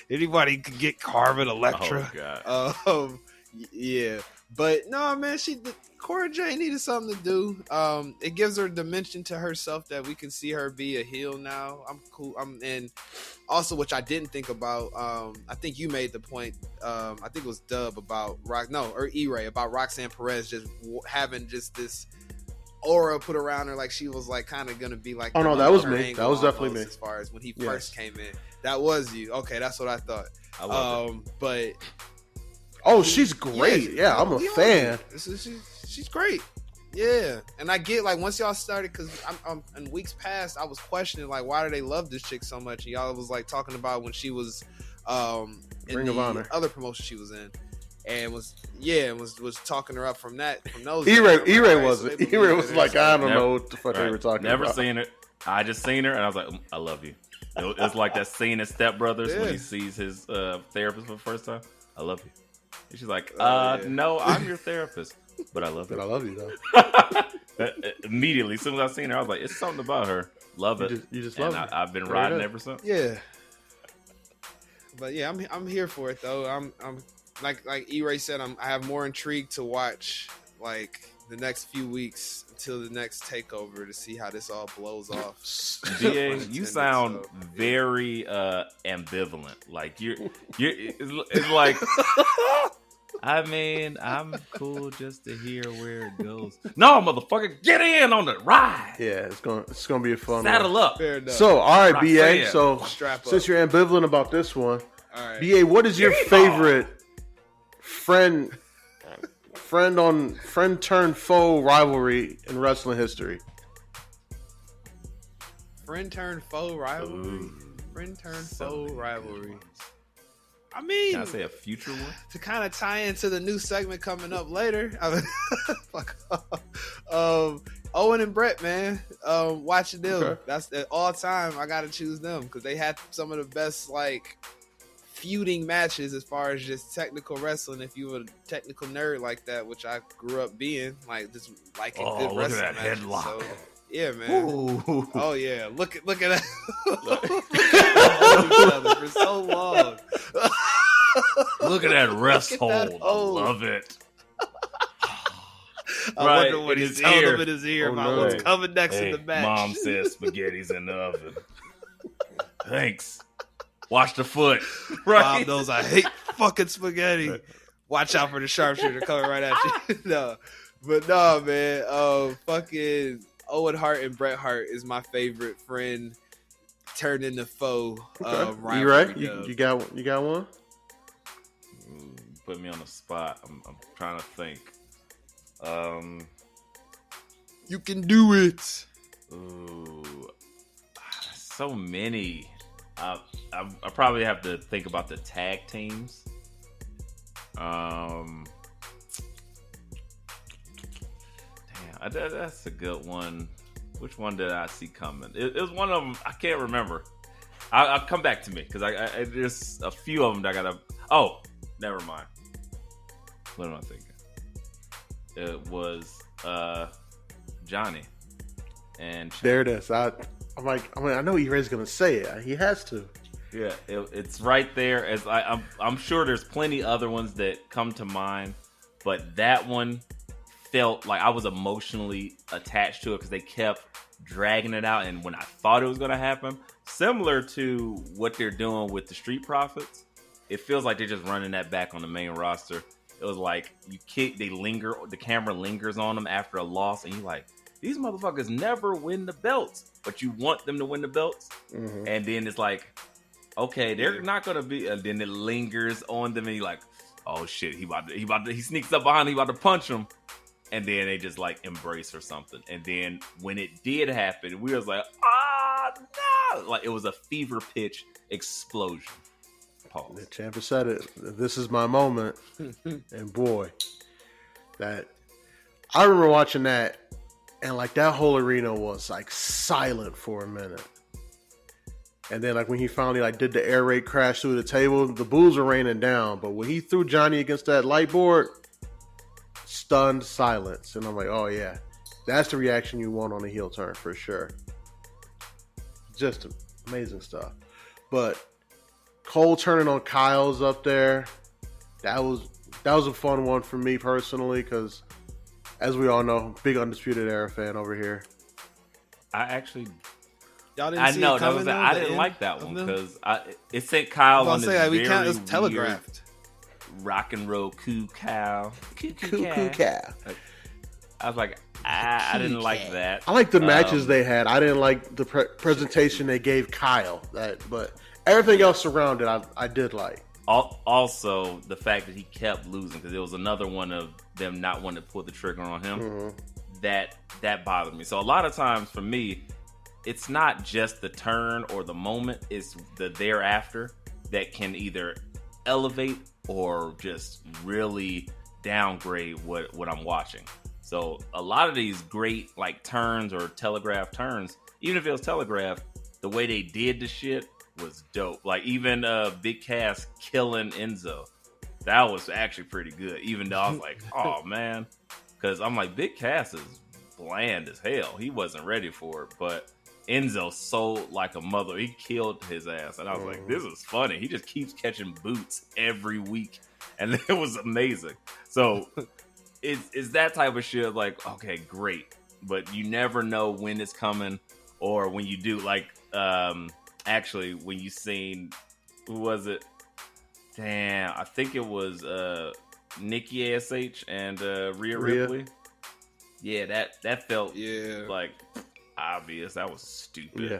Anybody could get Carmen Electra. Oh, God. Yeah, but no, man. Cora J needed something to do. It gives her dimension to herself that we can see her be a heel now. I'm cool. And also, which I didn't think about. I think you made the point. I think it was Dub about E-Ray about Roxanne Perez just having just this aura put around her, like she was like kind of gonna be like. Oh no, that was me. That was definitely me. As far as when he first came in, that was you. Okay, that's what I thought. I love it. But. Oh, she's great. Yeah, I'm a fan. She's great. Yeah, and I get like once y'all started, because I'm in weeks past I was questioning like why do they love this chick so much, and y'all was like talking about when she was in Ring of Honor, other promotion she was in, and was talking her up from those. E-Ray wasn't. E-Ray was like, I don't know what the fuck they were talking about. Never seen it. I just seen her and I was like, I love you. It's like that scene in Step Brothers when he sees his therapist for the first time. I love you. And she's like, no, I'm your therapist, but I love you. But I love you though. Immediately, as soon as I seen her, I was like, it's something about her. Love it. You just love it. I've been riding ever since. Yeah. But yeah, I'm here for it though. I'm like E-Ray said, I have more intrigue to watch like the next few weeks until the next takeover to see how this all blows off. DA, you sound very ambivalent. Like it's like I mean, I'm cool just to hear where it goes. No, motherfucker, get in on the ride. Yeah, it's gonna be a fun Saddle one. up. Fair enough. So, all right, Roxanne. BA. So, Strap up. since you're ambivalent about this one, All right. BA, what is your favorite friend turned foe rivalry in wrestling history? Friend turned foe rivalry. Ooh. Friend turned So foe many rivalry. I mean, Can I say a future one? to kind of tie into the new segment coming up later. Owen and Brett, man, watching them. Okay. That's at all time. I gotta choose them because they had some of the best like feuding matches as far as just technical wrestling. If you were a technical nerd like that, which I grew up being, like just liking good look wrestling at that matches. headlock. So, yeah, man. Ooh. Oh yeah, look at that. Each other for so long. Look at that rest Look at that hold. hold. I love it. I Right, wonder what in he's his telling ear. him in his ear Oh, about no. what's coming next Hey, in the match. Mom says spaghetti's in the oven. Thanks. Wash the foot. Mom knows I hate fucking spaghetti. Watch out for the sharpshooter coming right at you. No. But no, man. Fucking Owen Hart and Bret Hart is my favorite friend turned into foe. Okay. You right? You got one? Put me on the spot. I'm trying to think. You can do it. Ooh, so many. I probably have to think about the tag teams. Damn, that's a good one. Which one did I see coming? It was one of them. I can't remember. I'll come back to me because I there's a few of them that I gotta. Oh, never mind. What am I thinking? It was Johnny and There it is. I know E-Ray's gonna say it. He has to. yeah, it's right there. As I'm sure there's plenty other ones that come to mind, but that one felt like I was emotionally attached to it because they kept dragging it out, and when I thought it was gonna happen, similar to what they're doing with the Street Profits, it feels like they're just running that back on the main roster. It was like the camera lingers on them after a loss, and you're like, these motherfuckers never win the belts, but you want them to win the belts. Mm-hmm. And then it's like, okay, they're not gonna be, and then it lingers on them, and you're like, oh shit, he sneaks up behind him, he about to punch him, and then they just like embrace or something. And then when it did happen, we was like, no, like it was a fever pitch explosion. Pause. The champ has said it. This is my moment. And boy, that I remember watching that, and like that whole arena was like silent for a minute. And then like when he finally like did the air raid crash through the table, the boos were raining down. But when he threw Johnny against that light board, stunned silence. And I'm like, oh yeah, that's the reaction you want on a heel turn for sure. Just amazing stuff. But Cole turning on Kyle's up there, that was a fun one for me personally because, as we all know, big Undisputed Era fan over here. Y'all didn't I see know it that coming, was. though, I the didn't end like that of one them? because it sent Kyle on this we can't. It's very telegraphed. weird rock and roll cool cow. Cuckoo cat. I was like, I didn't like that. I like the matches they had. I didn't like the presentation they gave Kyle. But everything else around it, I did like. Also, the fact that he kept losing because it was another one of them not wanting to pull the trigger on him. Mm-hmm. That bothered me. So a lot of times for me, it's not just the turn or the moment; it's the thereafter that can either elevate or just really downgrade what I'm watching. So a lot of these great like turns or telegraph turns, even if it was telegraphed, the way they did the shit was dope. Like even Big Cass killing Enzo, that was actually pretty good. Even though I was like, oh man, because I'm like Big Cass is bland as hell. He wasn't ready for it, but Enzo sold like a mother. He killed his ass, and I was like, this is funny. He just keeps catching boots every week, and it was amazing. So it's that type of shit. Like, okay, great, but you never know when it's coming, or when you do. Like, actually, when you seen, who was it? Damn, I think it was Nikki ASH and Rhea Ripley. Yeah, that felt like obvious. That was stupid. Yeah.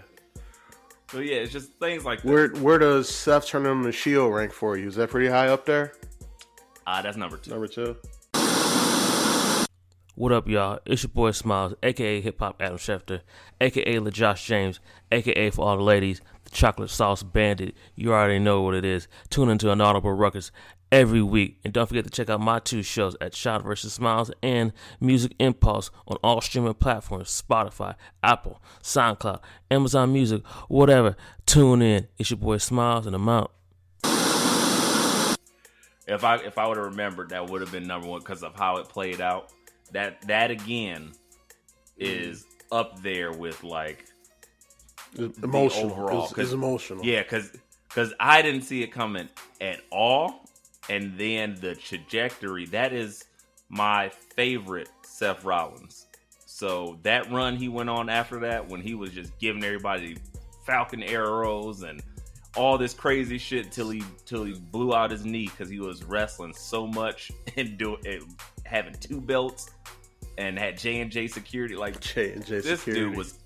So yeah, it's just things like that. Where does Seth turn on the Shield rank for you? Is that pretty high up there? That's number 2. Number 2. What up, y'all? It's your boy Smiles, a.k.a. Hip Hop Adam Schefter, a.k.a. LaJosh James, a.k.a. for all the ladies, the Chocolate Sauce Bandit. You already know what it is. Tune into an Audible Ruckus every week. And don't forget to check out my 2 shows at Shot vs. Smiles and Music Impulse on all streaming platforms, Spotify, Apple, SoundCloud, Amazon Music, whatever. Tune in. It's your boy Smiles, and I'm out. If I would have remembered, that would have been number 1 because of how it played out. That again is up there with like Emotional. overall. It's emotional. Yeah, because I didn't see it coming at all, and then the trajectory. That is my favorite Seth Rollins. So that run he went on after that, when he was just giving everybody Falcon arrows and all this crazy shit till he blew out his knee because he was wrestling so much and having 2 belts and had J&J security. Like, J&J this security. dude was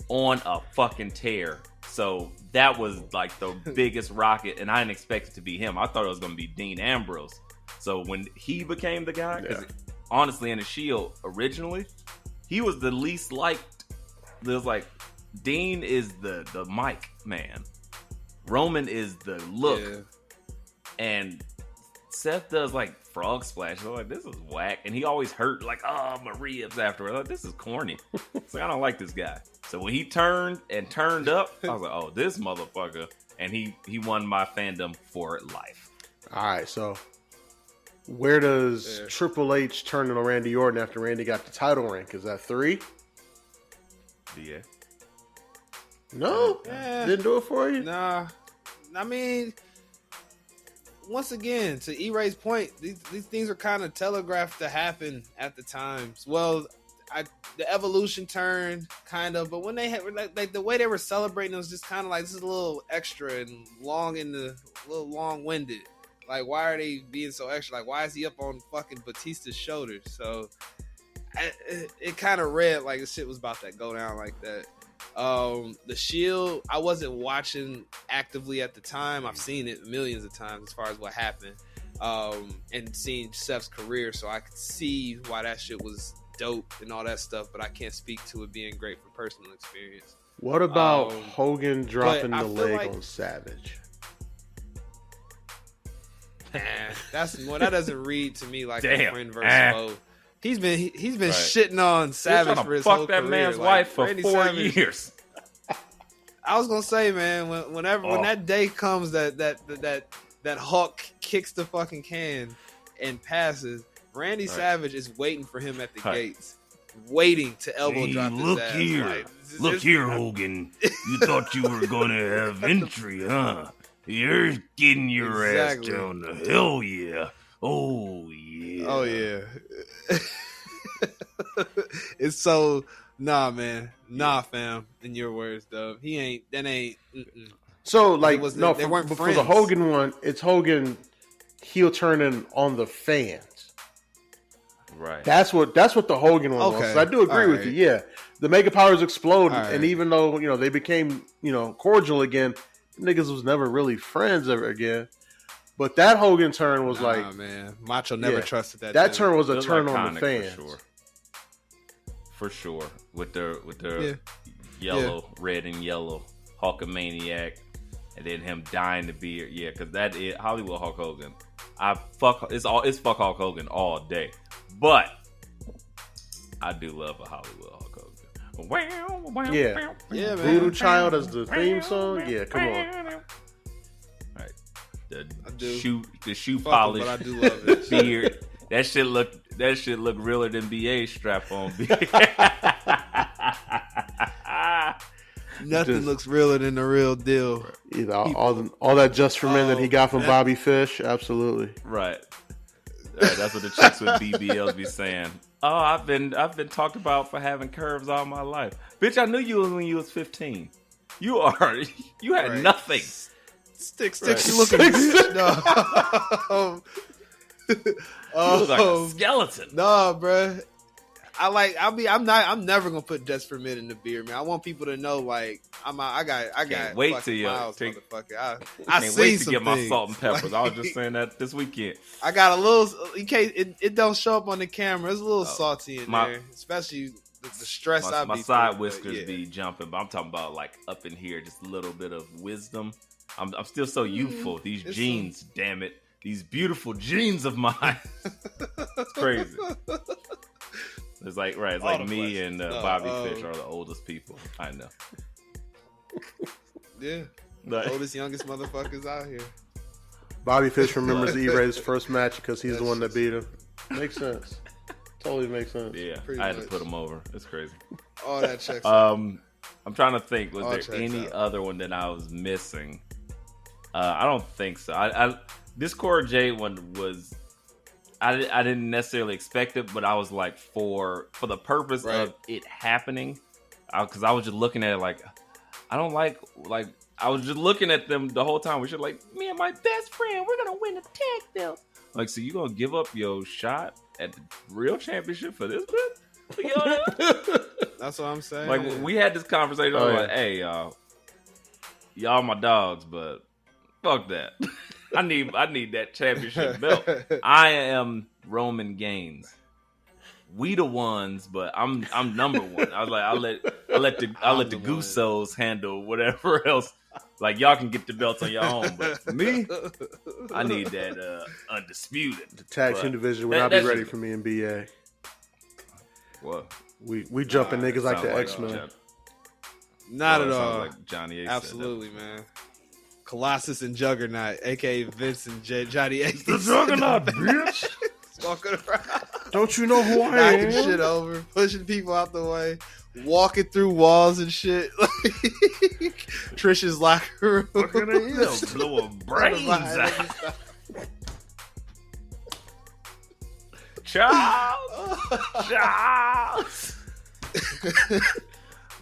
on a fucking tear. So that was like the biggest rocket, and I didn't expect it to be him. I thought it was going to be Dean Ambrose. So when he became the guy, because honestly, in the Shield originally, he was the least liked. There's like, Dean is the mic man, Roman is the look, and Seth does like frog splash. I'm like, this is whack, and he always hurt like, oh, my ribs afterwards. Like, this is corny. So I don't like this guy. So when he turned up, I was like, oh, this motherfucker, and he won my fandom for life. All right, so where does Triple H turn on Randy Orton after Randy got the title rank? Is that 3? Yeah. No, didn't do it for you. Nah, I mean, once again, to E-Ray's point, these things are kind of telegraphed to happen at the times. Well, the evolution turned kind of, but when they had like the way they were celebrating, it was just kind of like, this is a little extra and a little long-winded. Like, why are they being so extra? Like, why is he up on fucking Batista's shoulders? So it kind of read like the shit was about to go down like that. The Shield, I wasn't watching actively at the time. I've seen it millions of times as far as what happened, and seen Seth's career, so I could see why that shit was dope and all that stuff, but I can't speak to it being great from personal experience. What about Hogan dropping the leg on Savage? That doesn't read to me like a friend versus foe. He's been shitting on Savage for his whole career. Fuck that man's like, wife for Randy 4 Savage, years. I was gonna say, man, when that day comes that Hulk kicks the fucking can and passes, Randy Savage is waiting for him at the gates, waiting to elbow drop his ass. Look here, Hogan. You thought you were gonna have entry, huh? You're getting your ass down to hell yeah. Oh yeah. Oh yeah. It's so man. Nah, fam. In your words, though, he ain't. That ain't. Mm-mm. So like, they weren't for friends. the Hogan one, it's Hogan heel turning on the fans. Right. That's what the Hogan one was. So I do agree with you. Yeah, the Mega Powers exploded, and even though they became cordial again, niggas was never really friends ever again. But that Hogan turn was man, Macho never trusted that. That turn was a turn on the fans. For sure. With the yellow, red and yellow Hulkamaniac, and then him dying to be here. Yeah, because that is Hollywood Hulk Hogan. It's fuck Hulk Hogan all day. But I do love a Hollywood Hulk Hogan. Yeah, man. Voodoo Child as the theme song. Yeah, come on. The shoe polish, but I do love it. Beard. That shit look realer than BA strap on. Nothing looks realer than the real deal. Either all that Just for Men that he got from Bobby Fish, absolutely. Right. That's what the chicks with BBLs be saying. Oh, I've been talked about for having curves all my life. Bitch, I knew you when you was 15. You had nothing. Sticks, you looking bitch. No. You look like a skeleton. Nah, bro. I'm never gonna put Just for Men in the beard, man. I want people to know, like, I got wait till you motherfucker. I can't wait to get my salt and peppers. Like, I was just saying that this weekend. I got a little, in case it don't show up on the camera. It's a little salty in there, especially the stress. My side whiskers be jumping, but I'm talking about like up in here, just a little bit of wisdom. I'm still so youthful. These jeans, damn it. These beautiful jeans of mine. It's crazy. It's like me and Bobby Fish are the oldest people I know. Yeah. The oldest, youngest motherfuckers out here. Bobby Fish remembers E-Ray's first match because he's the one that beat him. Makes sense. Totally makes sense. Yeah. I had to put him over. It's crazy. All that checks out. I'm trying to think. Was there any other one that I was missing? I don't think so. This Cora Jade one was. I didn't necessarily expect it, but I was like, for the purpose of it happening, because I was just looking at it like, I don't like I was just looking at them the whole time. We should like, me and my best friend, we're gonna win the tag belt. Like, so you gonna give up your shot at the real championship for this bit? That's what I'm saying. Like, we had this conversation. I was like, hey, y'all my dogs, but fuck that. I need that championship belt. I am Roman Gaines. We the ones, but I'm number one. I was like, I'll let the Gusos handle whatever else. Like, y'all can get the belts on your own, but for me, I need that undisputed. The tag team division would not be ready for me in BA. What? We jumping niggas like the X-Men. Not at all. Like Johnny Ace. Absolutely, man. Colossus and Juggernaut, aka Vince and Johnny Ace. The Juggernaut, bitch. Walking around. Don't you know who I am? Knocking shit over, pushing people out the way, walking through walls and shit. Trish's locker room. Blow a brains out. Charles.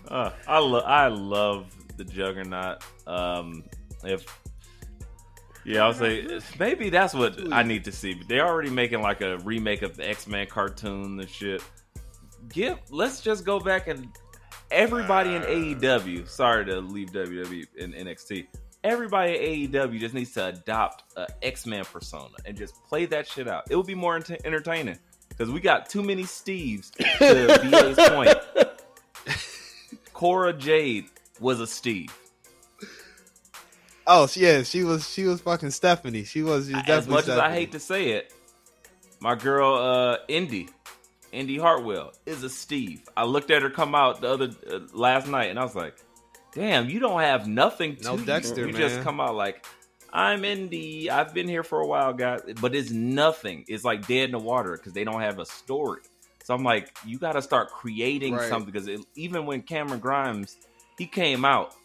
I love the Juggernaut. I'll say maybe that's what I need to see. But they're already making like a remake of the X-Men cartoon and shit. Let's just go back and everybody in AEW. Sorry to leave WWE and NXT. Everybody in AEW just needs to adopt a X-Men persona and just play that shit out. It would be more entertaining because we got too many Steves. To BA's point, Cora Jade was a Steve. Oh yeah, she was fucking Stephanie. She was definitely as much Stephanie. as I hate to say it. My girl Indy Hartwell is a Steve. I looked at her come out last night, and I was like, "Damn, you don't have nothing to you. Dexter, You man. just come out like, I'm Indy. I've been here for a while, guys, but it's nothing. It's like dead in the water because they don't have a story. So I'm like, you got to start creating something because even when Cameron Grimes, he came out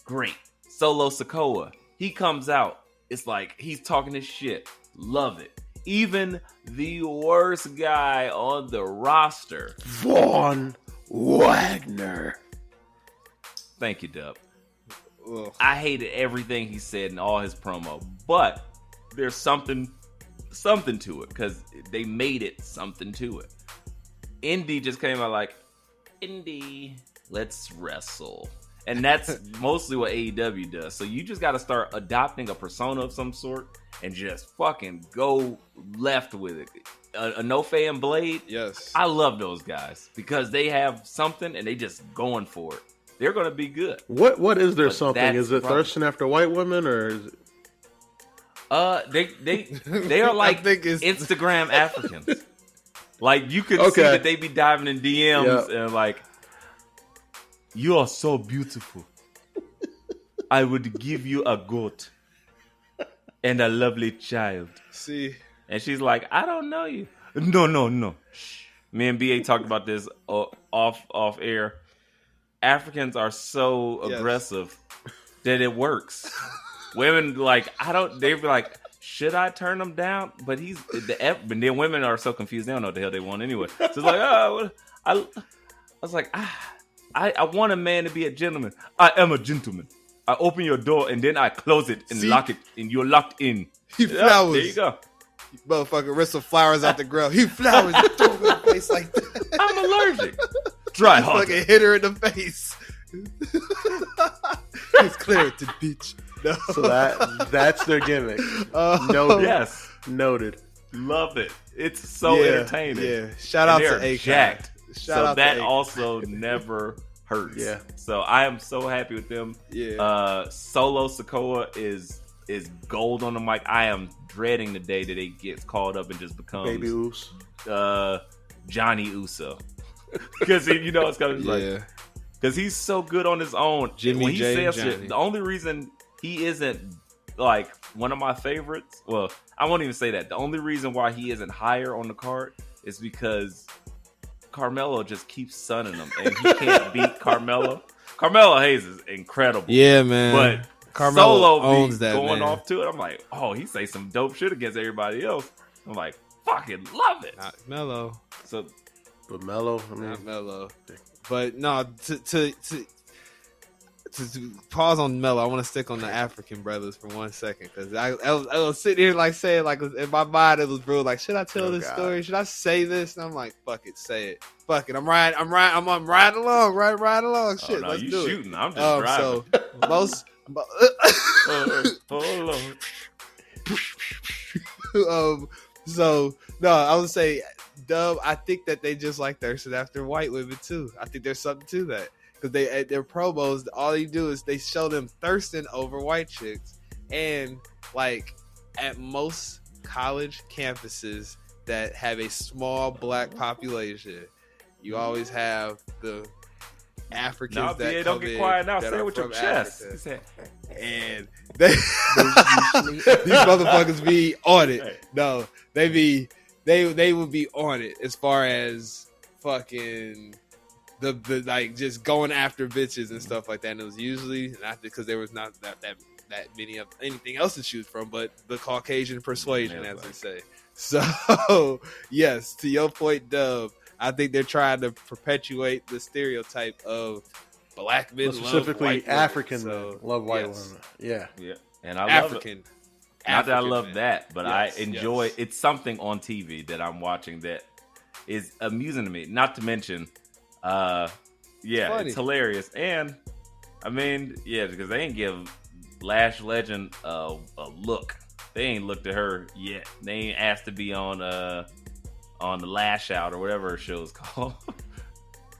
great. Solo Sikoa, he comes out. It's like he's talking his shit. Love it. Even the worst guy on the roster, Von Wagner. Thank you, Dub. Ugh. I hated everything he said in all his promo, but there's something to it because they made it something to it. Indy just came out like, Indy, let's wrestle. And that's mostly what AEW does. So you just got to start adopting a persona of some sort and just fucking go left with it. A No-Fay and Blade, Yes. I love those guys because they have something and they just going for it. They're going to be good. What is their But something? that's Is it probably- thirsting after white women or is it... They are like think it's- Instagram Africans. Like you could see Okay. that they be diving in DMs and like, you are so beautiful. I would give you a goat and a lovely child. See, And she's like, I don't know you. No. Shh. Me and BA talked about this off air. Africans are so aggressive that it works. Women like, they be like, should I turn him down? But but then women are so confused. They don't know what the hell they want anyway. So it's like, I was like, I want a man to be a gentleman. I am a gentleman. I open your door and then I close it and lock it, and you're locked in. he flowers. There you go. Motherfucker ripped some flowers out the ground. He flowers and threw him in the face like that. I'm allergic. Try hard. Fucking hit her in the face. He's Claritin, bitch. No. So that's their gimmick. Noted. Yes. Noted. Love it. It's so entertaining. Yeah. Shout out And to they're Akon. jacked. Shout so out to that Akon. also never hurts. Yeah. So I am so happy with them. Yeah. Solo Sikoa is gold on the mic. I am dreading the day that he gets called up and just becomes Baby Oos. Johnny Uso. Because it's gonna be like, because he's so good on his own. Jimmy when he J and says shit, Johnny. the only reason he isn't like one of my favorites, well, I won't even say that. The only reason why he isn't higher on the card is because Carmelo just keeps sunning him, and he can't beat Carmelo. Carmelo Hayes is incredible. Yeah, man. But Carmelo Solo owns be that, going man. off to it. I'm like, oh, he say some dope shit against everybody else. I'm like, fucking love it. Not Mello. So, But Mello, Not Mello. But no, to pause on Mello, I want to stick on the African brothers for 1 second because I was sitting here like saying like in my mind it was real like should I tell this story? Should I say this? And I'm like fuck it, say it. Fuck it, I'm riding along, right along. Shit, no, let's you do shooting. it. I'm just driving. So most. So no, I would say Dub. I think that they just like thirsting after white women too. I think there's something to that because they at their promos, all you do is they show them thirsting over white chicks, and like at most college campuses that have a small black population, you always have the Africans that don't come get in quiet now. that Say it are with your from chest. Africa. And they, these motherfuckers be on it. No, they would be on it as far as fucking the like just going after bitches and stuff like that. And it was usually not because there was not that many of anything else to choose from, but the Caucasian persuasion, as they say. So yes, to your point, Dub, I think they're trying to perpetuate the stereotype of black men specifically love white African women. men love white yes. women. Yeah. And I love African. it. Not that I love men. that, but Yes, I enjoy yes. it's something on TV that I'm watching that is amusing to me. Not to mention, it's hilarious. And I mean, because they ain't give Lash Legend a look. They ain't looked at her yet. They ain't asked to be on the Lash Out or whatever her show's called.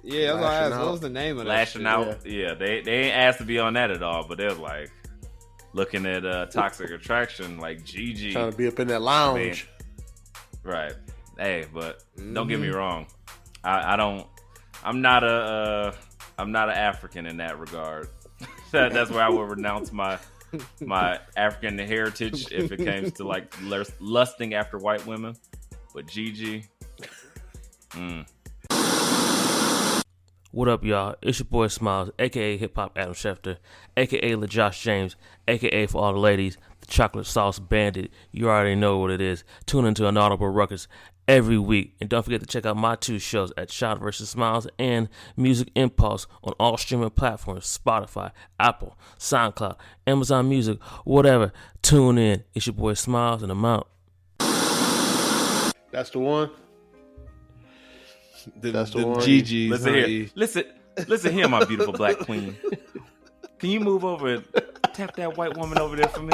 Yeah, I was gonna ask, what was the name of that? Lashing shit? Out. Yeah, they ain't asked to be on that at all, but they're like looking at Toxic Attraction, like Gigi Trying to be up in that lounge. Right. Hey, but don't get me wrong. I'm not an African in that regard. That's where I would renounce my African heritage if it came to like lusting after white women. But Gigi, What up, y'all? It's your boy Smiles, aka Hip Hop Adam Schefter, aka LaJosh James, aka for all the ladies, the Chocolate Sauce Bandit. You already know what it is. Tune into an Audible Ruckus every week, and don't forget to check out my 2 shows at Shot vs. Smiles and Music Impulse on all streaming platforms: Spotify, Apple, SoundCloud, Amazon Music, whatever. Tune in. It's your boy Smiles, and I'm out. That's the one. That's the one. GGs. listen here. Listen here, my beautiful black queen. Can you move over and tap that white woman over there for me?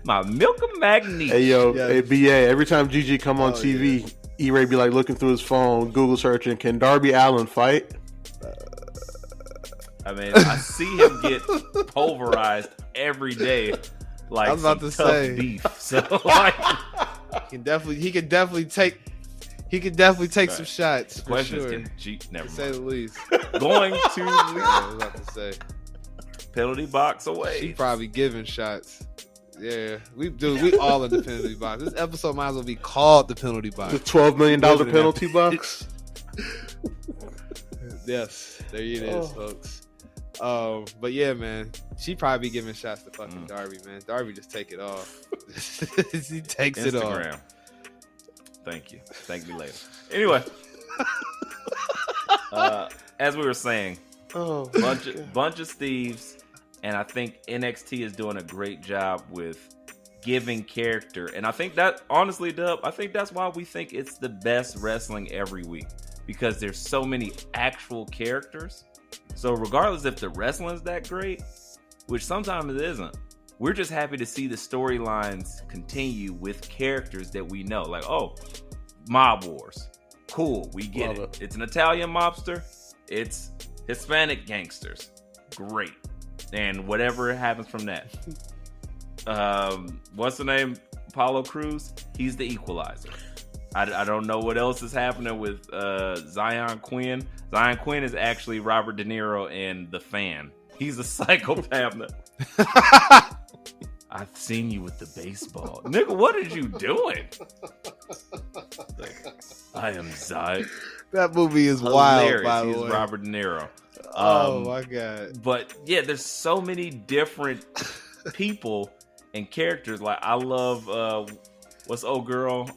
My milk of magnesia. Hey yo, Yes. hey BA. Every time GG come on TV, E-Ray be like looking through his phone, Google searching, can Darby Allin fight? I mean, I see him get pulverized every day, like I was about some to tough say. beef. So like, He could definitely take some shots. the For question sure, is, can G never to say the mind. least. Going to I was about to say penalty box she away. probably giving shots. Yeah, we all in the penalty box. This episode might as well be called the penalty The box. $12 million Living in penalty that box. Yes, there it is, folks. But yeah, man, she probably be giving shots to fucking Darby, man. Darby just take it off. He takes it off. Instagram. Thank you. Thank me later. Anyway, as we were saying, bunch of thieves, and I think NXT is doing a great job with giving character. And I think that, honestly, Dub, I think that's why we think it's the best wrestling every week, because there's so many actual characters. So regardless if the wrestling's that great, which sometimes it isn't, we're just happy to see the storylines continue with characters that we know. Like, oh, Mob Wars. Cool, we get it. It's an Italian mobster. It's Hispanic gangsters. Great. And whatever happens from that. What's the name? Apollo Crews? He's the equalizer. I don't know what else is happening with Zion Quinn. Zion Quinn is actually Robert De Niro in The Fan. He's a psychopath. I've seen you with the baseball. Nigga, what are you doing? Like, I am Zion. That movie is wild, Hilarious. by the He's way. Robert De Niro. Oh my god. But yeah, there's so many different people and characters. Like, I love what's old girl?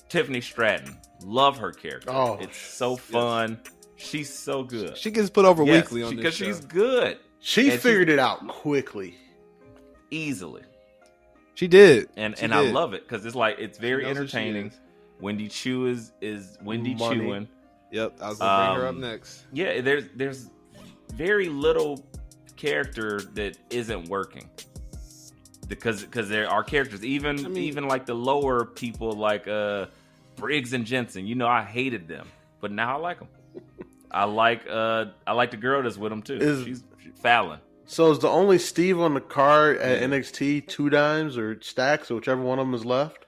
Tiffany Stratton. Love her character. Oh, it's so fun. She's so good. She gets put over weekly on this because show. she's good. She figured it out quickly, easily. She did, and I love it because it's very entertaining. Wendy Chu is Wendy Chewing. Yep, I was gonna bring her up next. Yeah, there's very little character that isn't working because there are characters, even like the lower people like Briggs and Jensen. You know, I hated them, but now I like them. I like the girl that's with them too. She's Fallon. So is the only Steve on the card at NXT 2 Dimes or Stacks or whichever one of them is left?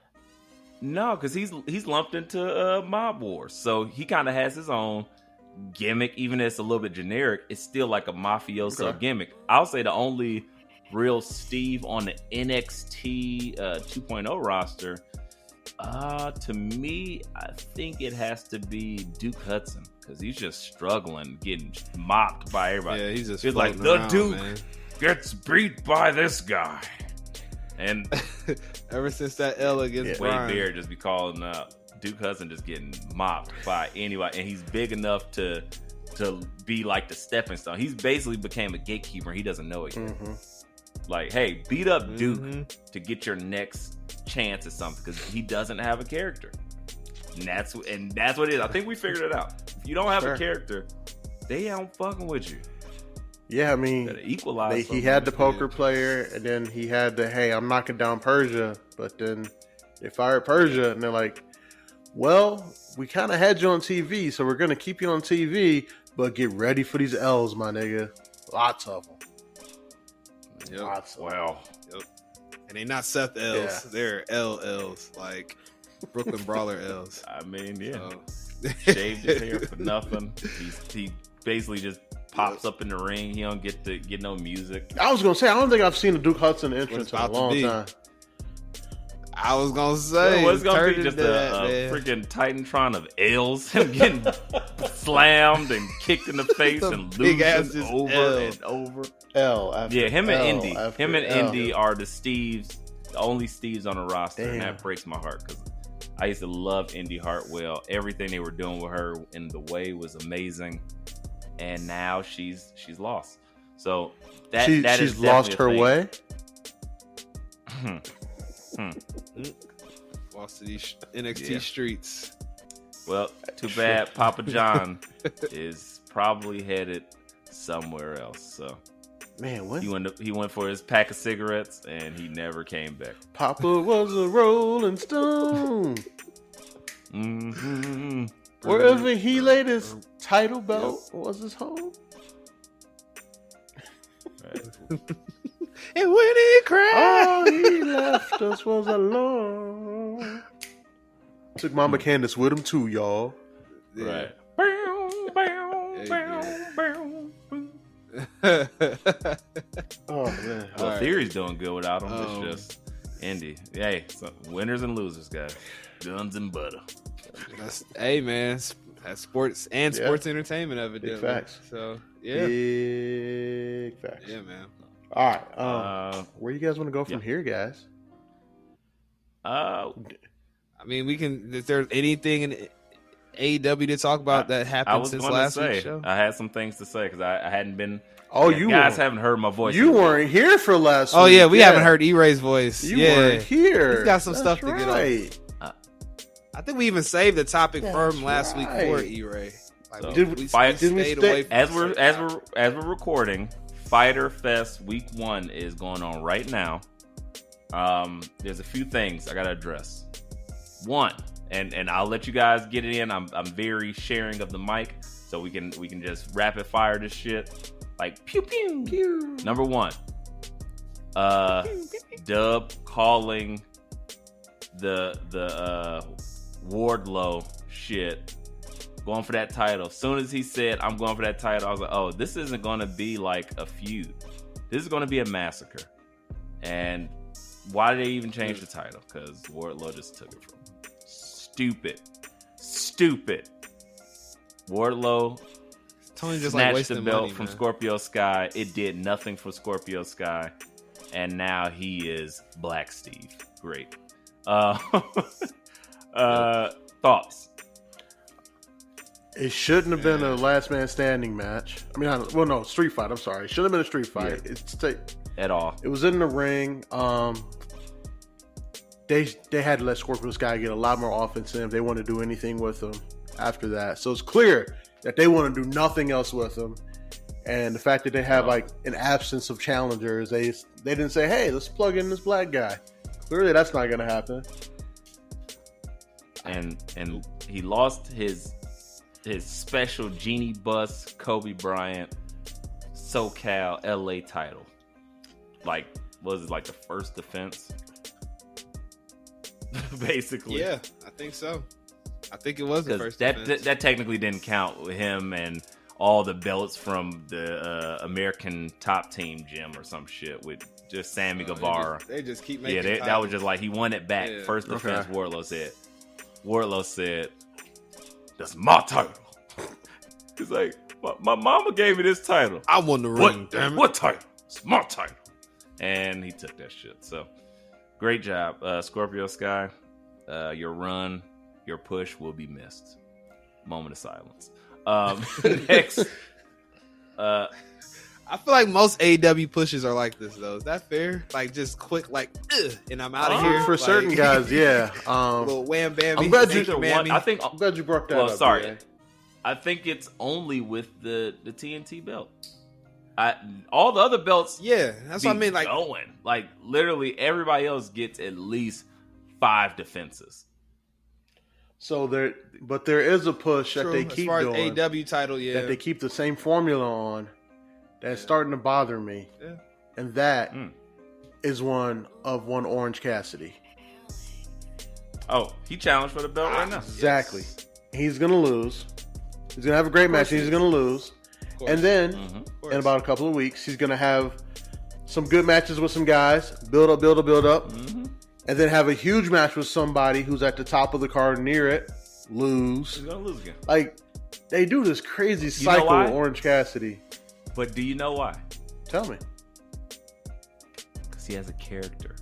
No, because he's lumped into Mob Wars, so he kind of has his own gimmick. Even if it's a little bit generic, it's still like a mafioso gimmick. I'll say the only real Steve on the NXT 2.0 roster, to me, I think it has to be Duke Hudson because he's just struggling, getting mopped by everybody. Yeah, he's just like the Duke gets beat by this guy. And ever since that L against Wade Bear just be calling Duke Hudson just getting mopped by anybody, and he's big enough to be like the stepping stone. He's basically became a gatekeeper. He doesn't know it yet. Mm-hmm. Like, hey, beat up Duke to get your next chance at something because he doesn't have a character, and that's what it is. I think we figured it out. If you don't have a character, they ain't fucking with you. Yeah, I mean, he had the poker player, and then he had the, hey, I'm knocking down Persia, but then they fired Persia, and they're like, well, we kind of had you on TV, so we're going to keep you on TV, but get ready for these L's, my nigga. Lots of them. Yep. Lots of them. Yep. And they not Seth L's. Yeah. They're LLs, like Brooklyn Brawler L's. I mean, yeah. So. Shaved his hair for nothing. He basically just pops up in the ring. He don't get no music. I was gonna say, I don't think I've seen a Duke Hudson entrance in a long time. I was gonna say, it's gonna be just a freaking Titantron of L's. Him getting slammed and kicked in the face and losing over and over. Him and Indy. Him and Indy are the only Steves on the roster, and that breaks my heart because I used to love Indy Hartwell. Everything they were doing with her in the way was amazing. And now she's lost. So she's lost her way. Lost to these NXT streets. Well, too bad. Papa John is probably headed somewhere else. So, man, what? He went for his pack of cigarettes and he never came back. Papa was a Rolling Stone. Mm-hmm. Wherever he laid his title belt was his home. And when he cried, all he left us was alone. Took Mama Candace with him too, y'all. Right. Oh man. Well, Theory's doing good without him. It's just Indy. Hey, winners and losers, guys. Guns and butter. Hey man, that's sports and sports entertainment evidently. Big facts. So yeah, big facts. Yeah, man. All right, where you guys want to go from here, guys? I mean, we can. Is there anything in AEW to talk about that happened since last week's show? I had some things to say because I hadn't been. Oh, you guys haven't heard my voice. You weren't here for last week. Oh yeah, we haven't heard E-Ray's voice. You weren't here. He's got some stuff to get on. I think we even saved the topic from last week for E-Ray. Like, so, did we stay as we're recording? Fighter Fest Week 1 is going on right now. There's a few things I gotta address. One, and I'll let you guys get it in. I'm very sharing of the mic, so we can just rapid fire this shit like pew pew pew. Number one, Dub calling the Wardlow shit, going for that title. As soon as he said, I'm going for that title, I was like, oh, this isn't going to be like a feud. This is going to be a massacre. And why did they even change the title? Because Wardlow just took it from him. Stupid. Wardlow snatched the belt from Scorpio Sky. It did nothing for Scorpio Sky. And now he is Black Steve. great. Thoughts? It shouldn't have been a last man standing match. I mean, no, street fight. I'm sorry. It shouldn't have been a street fight. Yeah. At all. It was in the ring. They had to let Scorpio Sky get a lot more offense in if they want to do anything with him after that. So it's clear that they want to do nothing else with him. And the fact that they have like an absence of challengers, they didn't say, "Hey, let's plug in this black guy." Clearly, that's not going to happen. And he lost his special Genie Bus Kobe Bryant SoCal LA title. Like, was it like the first defense? Basically. Yeah, I think so. I think it was the first defense. That technically didn't count with him and all the belts from the American Top Team gym or some shit with just Sammy Guevara. They just keep making that was just like he won it back. Yeah. First defense, okay. Wardlow said, "That's my title." He's like, my mama gave me this title. I won the ring, damn it. What title? It's my title. And he took that shit. So, great job. Scorpio Sky, your run, your push will be missed. Moment of silence. Next. I feel like most AEW pushes are like this, though. Is that fair? Like, just quick, like, and I'm out of here. For like, certain guys, yeah. Little wham bam. I'm glad I'm glad you brought that up. Sorry. Yeah. I think it's only with the TNT belt. All the other belts, yeah, that's what I mean. Like, going, like literally everybody else gets at least 5 defenses. So there is a push that they as keep far doing. as AEW title, yeah, that they keep the same formula on. That's starting to bother me, and that is one Orange Cassidy. Oh, he challenged for the belt right now. Exactly. Yes. He's gonna lose. He's gonna have a great match. And he's gonna lose. And then, in about a couple of weeks, he's going to have some good matches with some guys, build up, and then have a huge match with somebody who's at the top of the card near it, lose. He's going to lose again. Like, they do this crazy cycle with Orange Cassidy. But do you know why? Tell me. Because he has a character.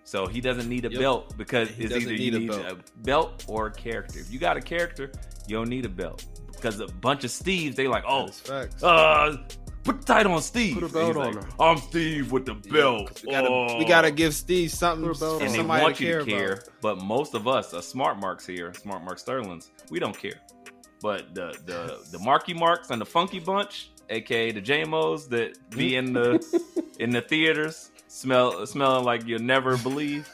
So he doesn't need a belt because it's either you need a belt or a character. If you got a character, you don't need a belt. Because a bunch of Steves, they like, put the title on Steve. Put a belt on like, him. I'm Steve with the belt. We gotta give Steve something. And they want you to care. But most of us, smart marks here, smart mark Sterlings, we don't care. But the Marky Marks and the Funky Bunch, aka the J-Moes that be in the theaters, smelling like you'll never believe.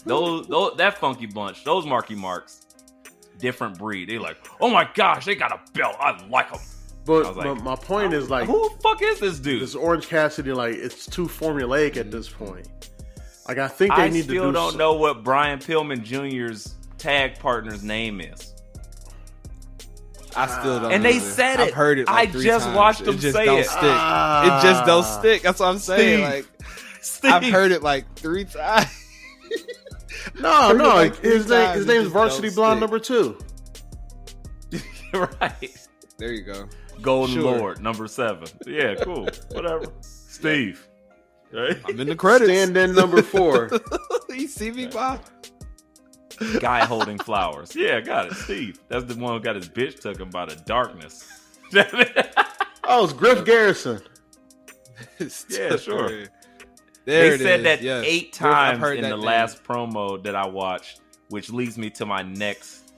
those that Funky Bunch, those Marky Marks. Different breed. They like, oh my gosh, they got a belt. I like them. But my point is like, who the fuck is this dude? This Orange Cassidy, like, it's too formulaic at this point. Like, I think they need to do. I still don't know what Brian Pillman Jr.'s tag partner's name is. I still don't. And know they said it. I've heard it. Like I just times. watched them say it. Stick. It just don't stick. That's what I'm saying. Steve. Like, I've heard it like 3 times. No. Like his name's Varsity Blonde number 2. Right. There you go. Golden Lord number 7. Yeah, cool. Whatever. Steve. Right? I'm in the credits. Stand in number 4. You see me, Bob? Guy holding flowers. Yeah, got it. Steve. That's the one who got his bitch taken by the darkness. Oh, it's Griff Garrison. Yeah, sure. There they said that yes. 8 times in the name. last promo that I watched, which leads me to my next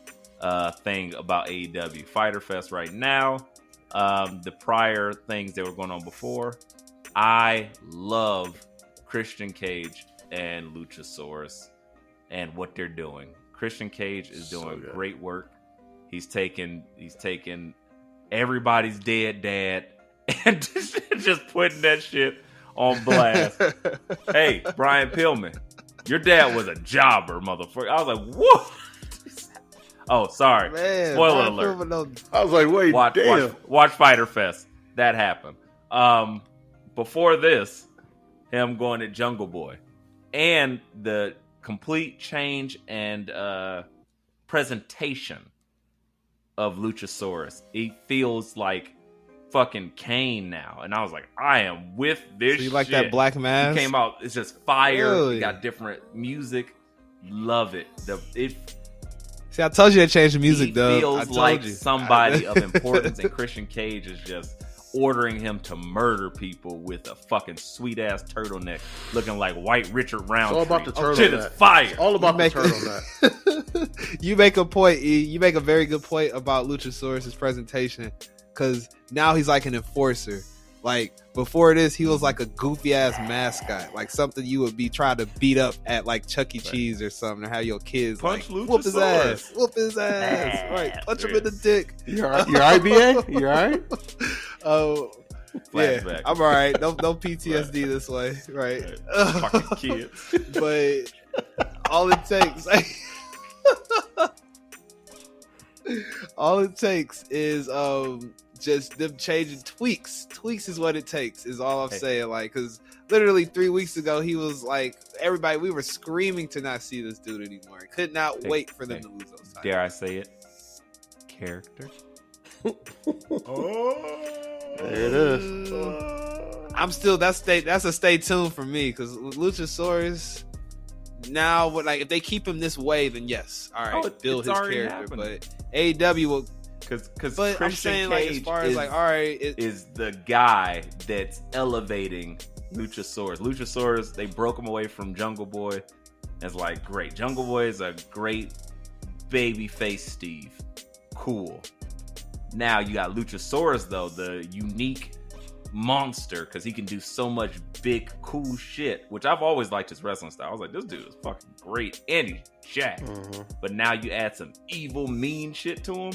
thing about AEW. Fyter Fest right now. The prior things that were going on before. I love Christian Cage and Luchasaurus and what they're doing. Christian Cage is doing great work. He's taking everybody's dead dad and just putting that shit on blast. Hey, Brian Pillman, your dad was a jobber, motherfucker. I was like, what? Oh, sorry. Man, spoiler alert. I was like, wait, watch Fyter Fest. That happened. Before this, him going to Jungle Boy. And the complete change and presentation of Luchasaurus. He feels like fucking Kane now, and I was like, I am with this. So you like shit. that black mask? He came out. It's just fire. Really? We got different music. Love it. See, I told you to change the music, he though. feels like somebody of importance, and Christian Cage is just ordering him to murder people with a fucking sweet ass turtleneck, looking like white Richard Roundtree. It's all about the turtleneck. Shit is fire. It's all about the turtleneck. You make a point, E. You make a very good point about Luchasaurus' presentation, because now he's like an enforcer. Like, before this, he was like a goofy ass mascot, like something you would be trying to beat up at like Chuck E. Cheese or something, or have your kids Punch like whoop his ass, right? Punch him in the dick. You're IBA? You all right? Oh, Flashback. yeah, I'm all right. No PTSD this way, right? Fucking kids. But all it takes, is just them changing tweaks. Tweaks is what it takes. Is all I'm saying. Like, because literally 3 weeks ago, he was like, everybody, we were screaming to not see this dude anymore. Could not wait for them to lose those titles. Dare I say it? Character. There it is. I'm still that's a stay tuned for me, because Luchasaurus now, like, if they keep him this way, then yes, all right, build his character. Happening. But AEW will, because but Christian I'm saying, Cage like, as far as like, all right, is the guy that's elevating Luchasaurus. Luchasaurus, they broke him away from Jungle Boy. It's like, great, Jungle Boy is a great babyface Steve. Cool. Now you got Luchasaurus, though, the unique monster, because he can do so much big, cool shit, which I've always liked his wrestling style. I was like, this dude is fucking great, and he's jacked. Mm-hmm. But now you add some evil, mean shit to him.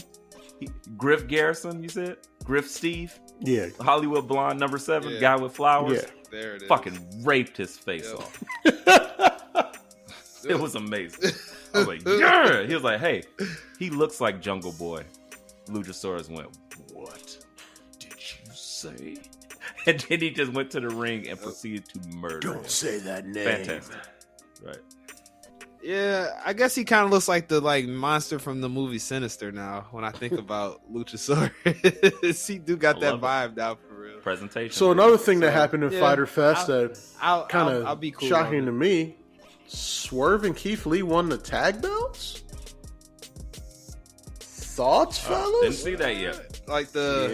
Griff Garrison, you said? Griff Steve? Yeah. Hollywood Blonde number 7, guy with flowers? Yeah. There it is. Fucking raped his face off. It was amazing. I was like, yeah! He was like, hey, he looks like Jungle Boy. Luchasaurus went, what did you say? And then he just went to the ring and proceeded to murder him. Say that name. Fantastic. Right. Yeah, I guess he kind of looks like the monster from the movie Sinister now, when I think about Luchasaurus. He do got that vibe now, for real. Presentation. So another thing that happened in Fyter Fest that I'll kind be of cool shocking to me, Swerve and Keith Lee won the tag belts? Thoughts, fellas? Didn't see that yet. Like the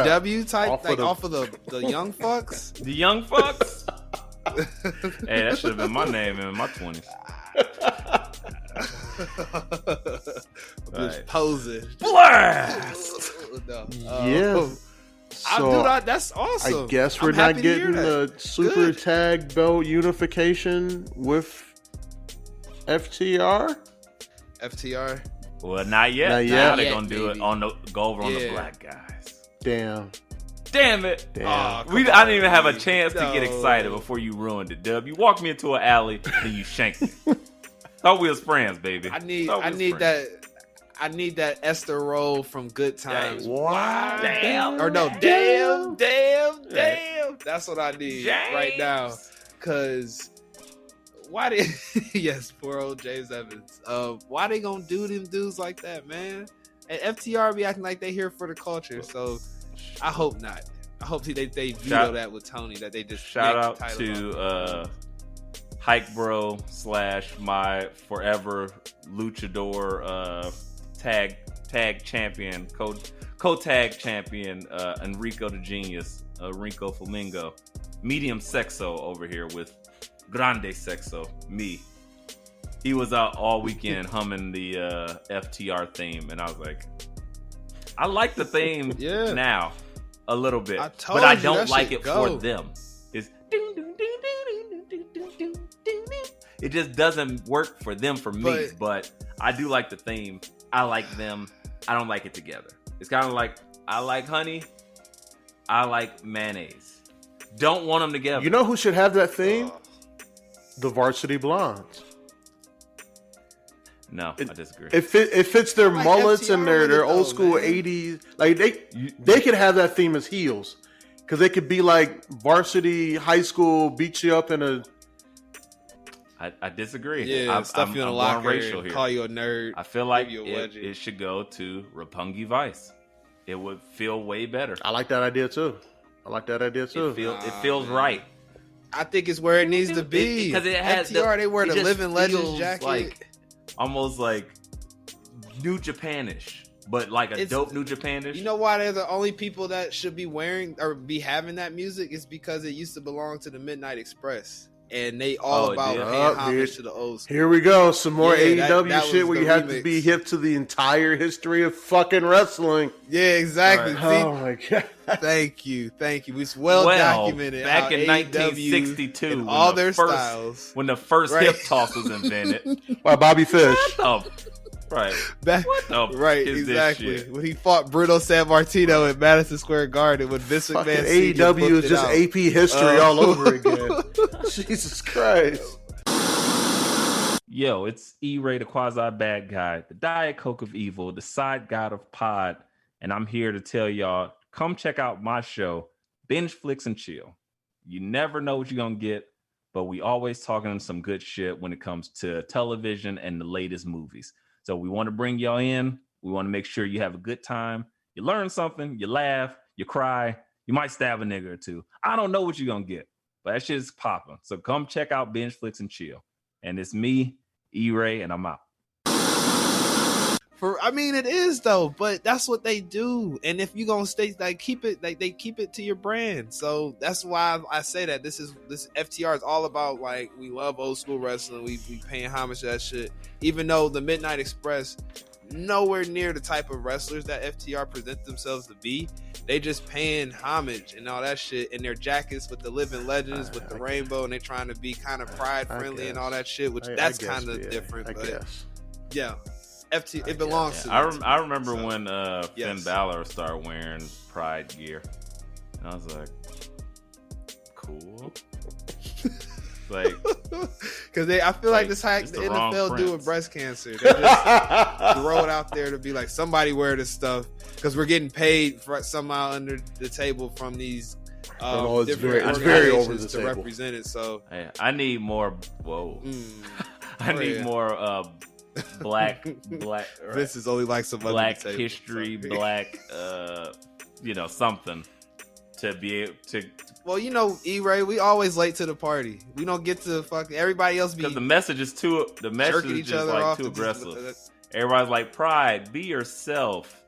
AEW type, off of the young fucks. The young fucks? Hey, that should have been my name in my 20s. Just posing. Blast! No. Yeah. So That's awesome. I guess we're not getting the super tag belt unification with FTR. Well, not yet. Not yet. Now they're gonna do it go over on the black guys. Damn it! Damn. I didn't even have a chance to get excited before you ruined it, Dub. You walked me into an alley and you shanked me. Thought we was friends, baby. I need that Esther roll from Good Times. Wow. Damn. Or no, damn. That's what I need right now. Cause why did poor old James Evans. Why they gonna do them dudes like that, man? And FTR be acting like they here for the culture, so I hope not. I hope they veto that with Tony, that they just shout out to Hike Bro / my forever luchador tag champion, co-tag champion, Enrico the Genius, Rico Flamingo, medium sexo over here with Grande Sexo, me. He was out all weekend humming the FTR theme, and I was like, I like the theme now a little bit, but I don't like it for them. It's it just doesn't work for them for me, but I do like the theme. I like them. I don't like it together. It's kind of like, I like honey, I like mayonnaise. Don't want them together. You know who should have that theme? The Varsity Blondes. No, I disagree. It fits their mullets FTR and their old school 80s. Like they could have that theme as heels, because they could be like varsity high school, beat you up in a. I disagree. Yeah, stuff you in a locker, racial here. Call you a nerd. I feel like it should go to Roppongi Vice. it would feel way better. I like that idea too. It feels right. I think it's where it needs to be. Because it has FTR, they wear the Living Legends jacket. Like, almost like New Japanish, but like a dope New Japanish. You know why they're the only people that should be wearing or be having that music? Is because it used to belong to the Midnight Express. And they all about paying homage to the old school. Here we go. Some more AEW that shit where you have to be hip to the entire history of fucking wrestling. Yeah, exactly. Right. Oh my god. Thank you. It's well documented. Back in 1962, and all their styles. When the first hip toss was invented. By Bobby Fish. Right. Right, exactly. When he fought Bruno Sammartino at Madison Square Garden when Vince McMahon AEW is just AP history all over again. Jesus Christ. Yo, it's E-Ray, the quasi bad guy, the Diet Coke of evil, the side god of pod, and I'm here to tell y'all, come check out my show, Binge Flicks and Chill. You never know what you're gonna get, but we always talking some good shit when it comes to television and the latest movies. So we want to bring y'all in. We want to make sure you have a good time. You learn something, you laugh, you cry, you might stab a nigga or two. I don't know what you're going to get, but that shit is popping. So come check out Binge Flicks and Chill. And it's me, E-Ray, and I'm out. It is though, but that's what they do. And if you're gonna stay keep it, they keep it to your brand. So that's why I say that this FTR is all about we love old school wrestling. We paying homage to that shit. Even though the Midnight Express nowhere near the type of wrestlers that FTR present themselves to be. They just paying homage and all that shit in their jackets with the Living Legends with the rainbow, and they trying to be kind of pride friendly and all that shit, which that's kind of different. But yeah. It belongs to them. I remember when Finn Balor started wearing Pride gear, and I was like, cool. Because I feel like this hack the NFL do with breast cancer. They just throw it out there to be like, somebody wear this stuff because we're getting paid for somehow under the table from these it's different it's very over organizations the to table. represent it. So hey, I need more. I need more. Black. This is only like some Black history, black, something to be able to. Well, E-Ray, we always late to the party. We don't get to fucking everybody else because the message is too. The message is just like too aggressive. Everybody's like, pride, be yourself.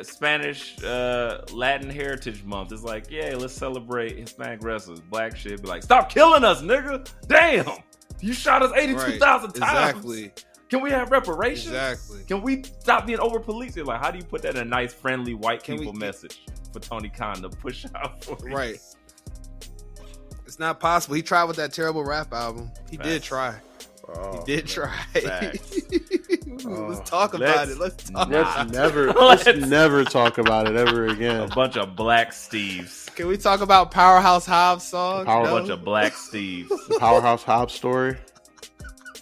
Spanish Latin Heritage Month is like, yeah, let's celebrate Hispanic wrestlers. Black shit be like, stop killing us, nigga. Damn, you shot us 82,000 times. Exactly. Can we have reparations? Exactly. Can we stop being over policing? Like, how do you put that in a nice, friendly white people message for Tony Khan to push out for? Right. It's not possible. He tried with that terrible rap album. He did try. Oh, he did try. Let's talk about it. Let's never talk about it ever again. A bunch of Black Steves. Can we talk about Powerhouse Hobbs songs? A bunch of Black Steves. The Powerhouse Hobbs story.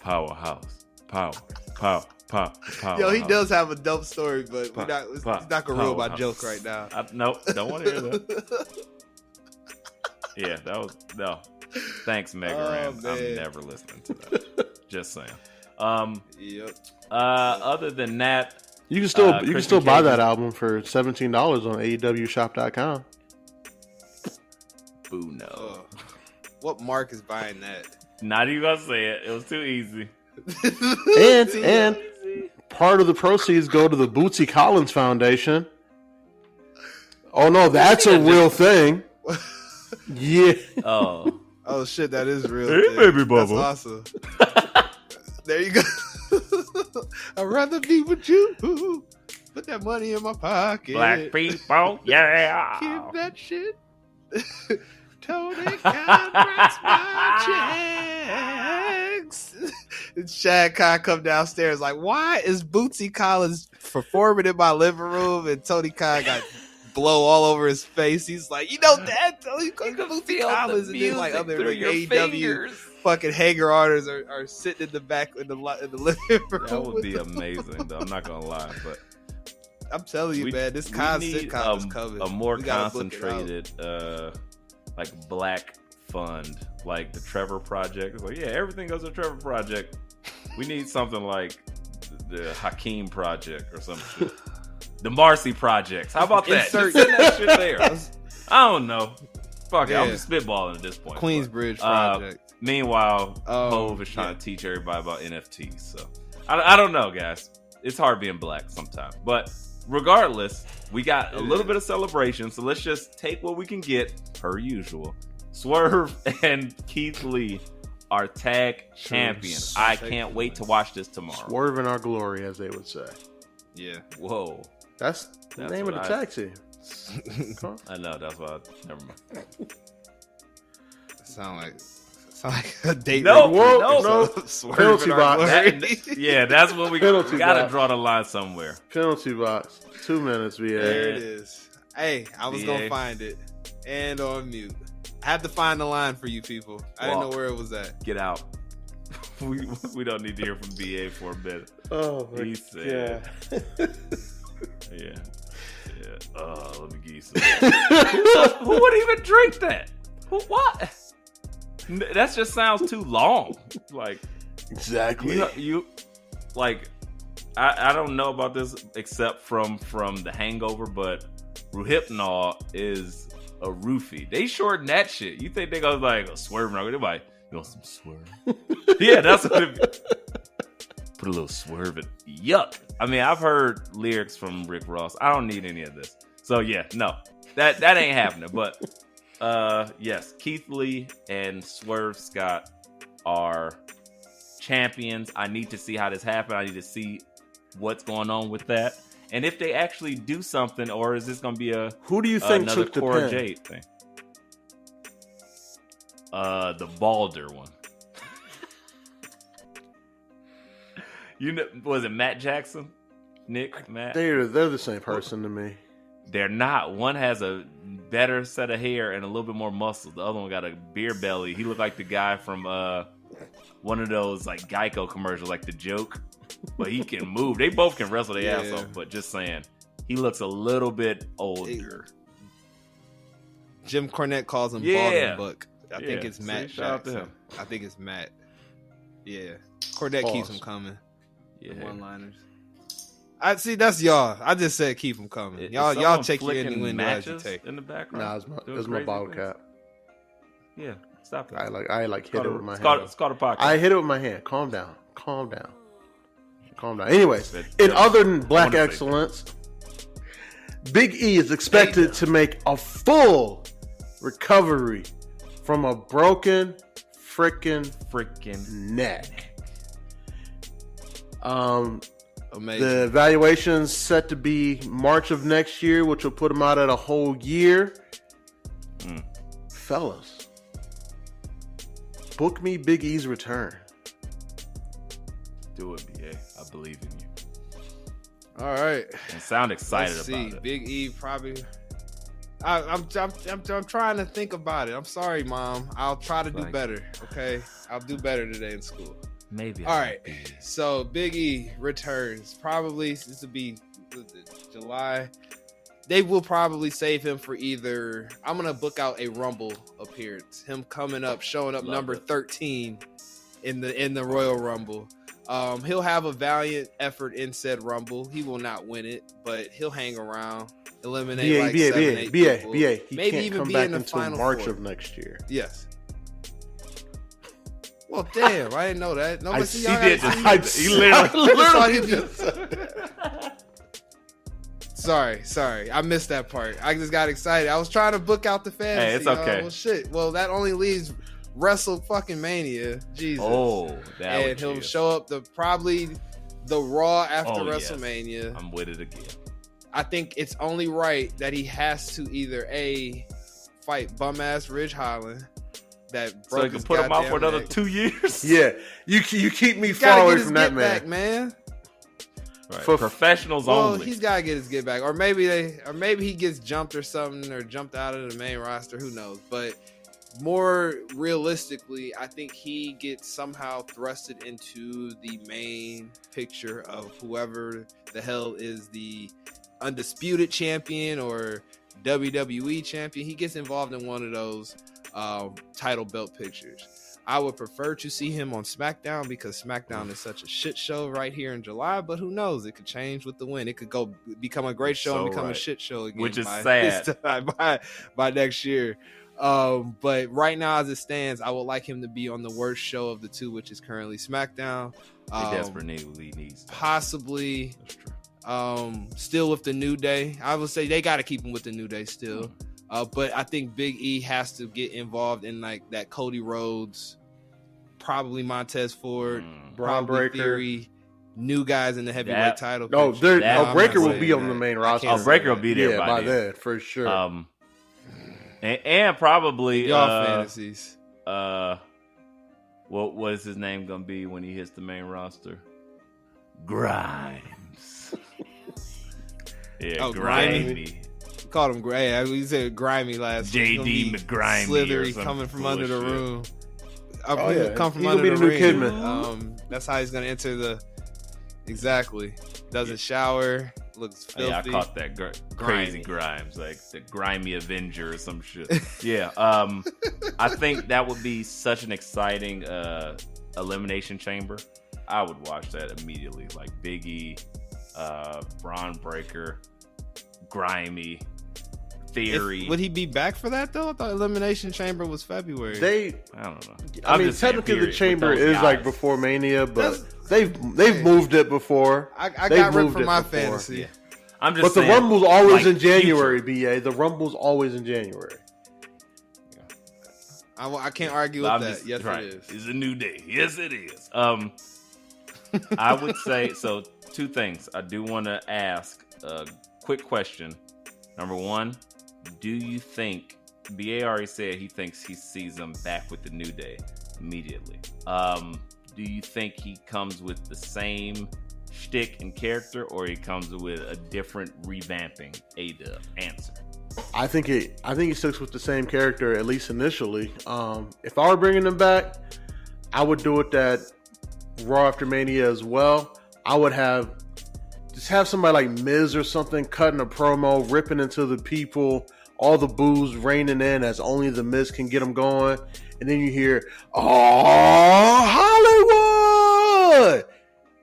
Power. Yo, he does have a dope story, but he's not gonna ruin my joke right now. Nope, don't want to hear that. Yeah, that was no. Thanks, Mega Ram. I'm never listening to that. Just saying. Yep. Other than that, you can still buy that album for $17 on AEWshop.com. Boo no. What Mark is buying that? Not even gonna say it. It was too easy. and part of the proceeds go to the Bootsy Collins Foundation. Oh no, that's a real thing. Yeah. Oh shit, that is real. Hey, baby Bubba. That's awesome. There you go. I'd rather be with you. Put that money in my pocket. Black people, yeah. Give that shit. Tony Khan writes my checks. And Shad Khan come downstairs like, why is Bootsy Collins performing in my living room? And Tony Khan got blow all over his face. He's like, Dad, Tony Bootsy Collins, and then like other AEW fucking hanger artists are sitting in the back in the living room. That would be amazing, though. I'm not gonna lie, but I'm telling you, man, this Khan sitcom is coming. A more concentrated, like Black fund, like the Trevor Project. It's like, yeah, everything goes to the Trevor Project. We need something like the Hakeem Project or some shit. The Marcy Projects. How about that? Insert- Just send that shit there. I don't know. Fuck it. I'm Yeah. just spitballing at this point. Queensbridge But, Project. Meanwhile, Hove is trying to teach everybody about NFTs. So I don't know, guys. It's hard being black sometimes. But regardless, we got a little bit of celebration. So let's just take what we can get, per usual. Swerve and Keith Lee are tag champions. I can't wait to watch this tomorrow. Swerve in our glory, as they would say. Yeah. Whoa. That's the name of the tag team. I know. That's why. Never mind. Sound like a date. No, no. Swerve Penalty in our box. glory. Yeah, that's what we Penalty got to box. draw the line somewhere. Penalty box. 2 minutes, VA. There it is. Hey, I was VA. gonna find it. And on mute. I had to find the line for you people. I didn't know where it was at. Get out. We don't need to hear from BA for a minute. Oh, my He said, yeah. Let me give you some. Who would even drink that? What? That just sounds too long. Like, Exactly. you like, I don't know about this except from The Hangover, but Rohypnol is a roofie. They shorten that shit. You think they go like a swerve? They're like, you want some swerve? Yeah, that's what it. Put a little swerve in. Yuck. I mean, I've heard lyrics from Rick Ross. I don't need any of this. So yeah, no, that ain't happening. But yes, Keith Lee and Swerve Scott are champions. I need to see how this happened. I need to see what's going on with that, and if they actually do something, or is this going to be a Who do you think another took the Cora pin? Jade thing? The Balder one. You know, was it Matt Jackson? Matt? They're the same person to me. They're not. One has a better set of hair and a little bit more muscle. The other one got a beer belly. He looked like the guy from one of those like Geico commercials, like The Joke. But he can move. They both can wrestle their ass off. But just saying, he looks a little bit older. Jim Cornette calls him Yeah. Baldwin Book. I think it's Matt shout out to Jackson. him. I think it's Matt. Yeah. Cornette keeps him coming. Yeah. One-liners. I see. That's y'all. I just said keep them coming. Is Y'all someone check your flicking innuendo as you matches take. in the background. Nah, Doing it's my crazy bottle things? cap. Yeah, stop it. I hit it with my It's hand. called a podcast. I hit it with my hand. Calm down. Anyways, That- in that- other than black wonderful. excellence, Big E is expected to make a full recovery from a broken freaking neck. Amazing. The evaluation's set to be March of next year, which will put him out at a whole year. Fellas, book me Big E's return. Do it, BA. I believe in you. All right. And sound excited Let's about see. it. Big E probably. I'm trying to think about it. I'm sorry, Mom. I'll try to do Like- better. Okay, I'll do better today in school. Maybe. All right. So Big E returns. Probably this will be July. They will probably save him for either. I'm gonna book out a Rumble appearance. Him coming up, showing up Love number it. 13 in the Royal Rumble. He'll have a valiant effort in said Rumble. He will not win it, but he'll hang around, eliminate like 7-8 people. BA. He Maybe can't even come be back in the until final March four. of next year. Yes. Well, damn, I didn't know that. No, but see, y'all He gotta did. see- He literally. literally Sorry. I missed that part. I just got excited. I was trying to book out the fantasy. Hey, it's okay. Well, shit. Well, that only leaves Wrestle fucking Mania. Jesus. Oh, that and would he'll chill. show up probably the Raw after Oh, yes. WrestleMania. I'm with it again. I think it's only right that he has to either fight bum ass Ridge Holland that So broke you can his put him out for goddamn another neck. 2 years. Yeah, you keep me He's far gotta away get his from that get man. back, man. Right. For- Professionals Well, only. he's gotta get his get back, or maybe he gets jumped or something, or jumped out of the main roster. Who knows? But more realistically, I think he gets somehow thrusted into the main picture of whoever the hell is the undisputed champion or WWE champion. He gets involved in one of those title belt pictures. I would prefer to see him on SmackDown because SmackDown is such a shit show right here in July. But who knows? It could change with the win. It could become a great show and become a shit show again, which is sad by next year. But right now, as it stands, I would like him to be on the worst show of the two, which is currently SmackDown. He desperately needs possibly. That's true. Still with the New Day, I would say they got to keep him with the New Day still. But I think Big E has to get involved in like that Cody Rhodes, probably Montez Ford, Braun Breaker, Theory, new guys in the heavyweight title. No, Breaker will be on the main roster. Breaker will be there by then for sure. And probably y'all fantasies. What is his name gonna be when he hits the main roster? Grimes. Yeah, Grimy. Called him Gray. We said Grimy last. JD McGrimey, slithery coming from under the room. Come from he's under the new ring. Kidman. That's how he's gonna enter the. Exactly. Doesn't shower. Looks filthy. Yeah, I caught that crazy Grimes, like the grimy Avenger or some shit. Yeah. I think that would be such an exciting elimination chamber. I would watch that immediately. Like Big E, Braun Breaker, Grimy, Theory. Would he be back for that though? I thought Elimination Chamber was February. I don't know. I mean, technically the chamber is like before Mania, but they've moved it before. I got ripped for my fantasy. Yeah. I'm just saying, the Rumble's always like, in January, BA. The Rumble's always in January. I can't argue with that. Yes, right. it is. It's a new day. Yes, it is. I would say, so two things. I do want to ask a quick question. Number one, do you think, BA already said he thinks he sees them back with the New Day immediately. Do you think he comes with the same shtick and character, or he comes with a different revamping A-Dub answer? I think he sticks with the same character, at least initially. If I were bringing him back, I would do it that Raw after Mania as well. I would have somebody like Miz or something cutting a promo, ripping into the people, all the boos raining in as only the Miz can get them going. And then you hear, "Oh, Hollywood!"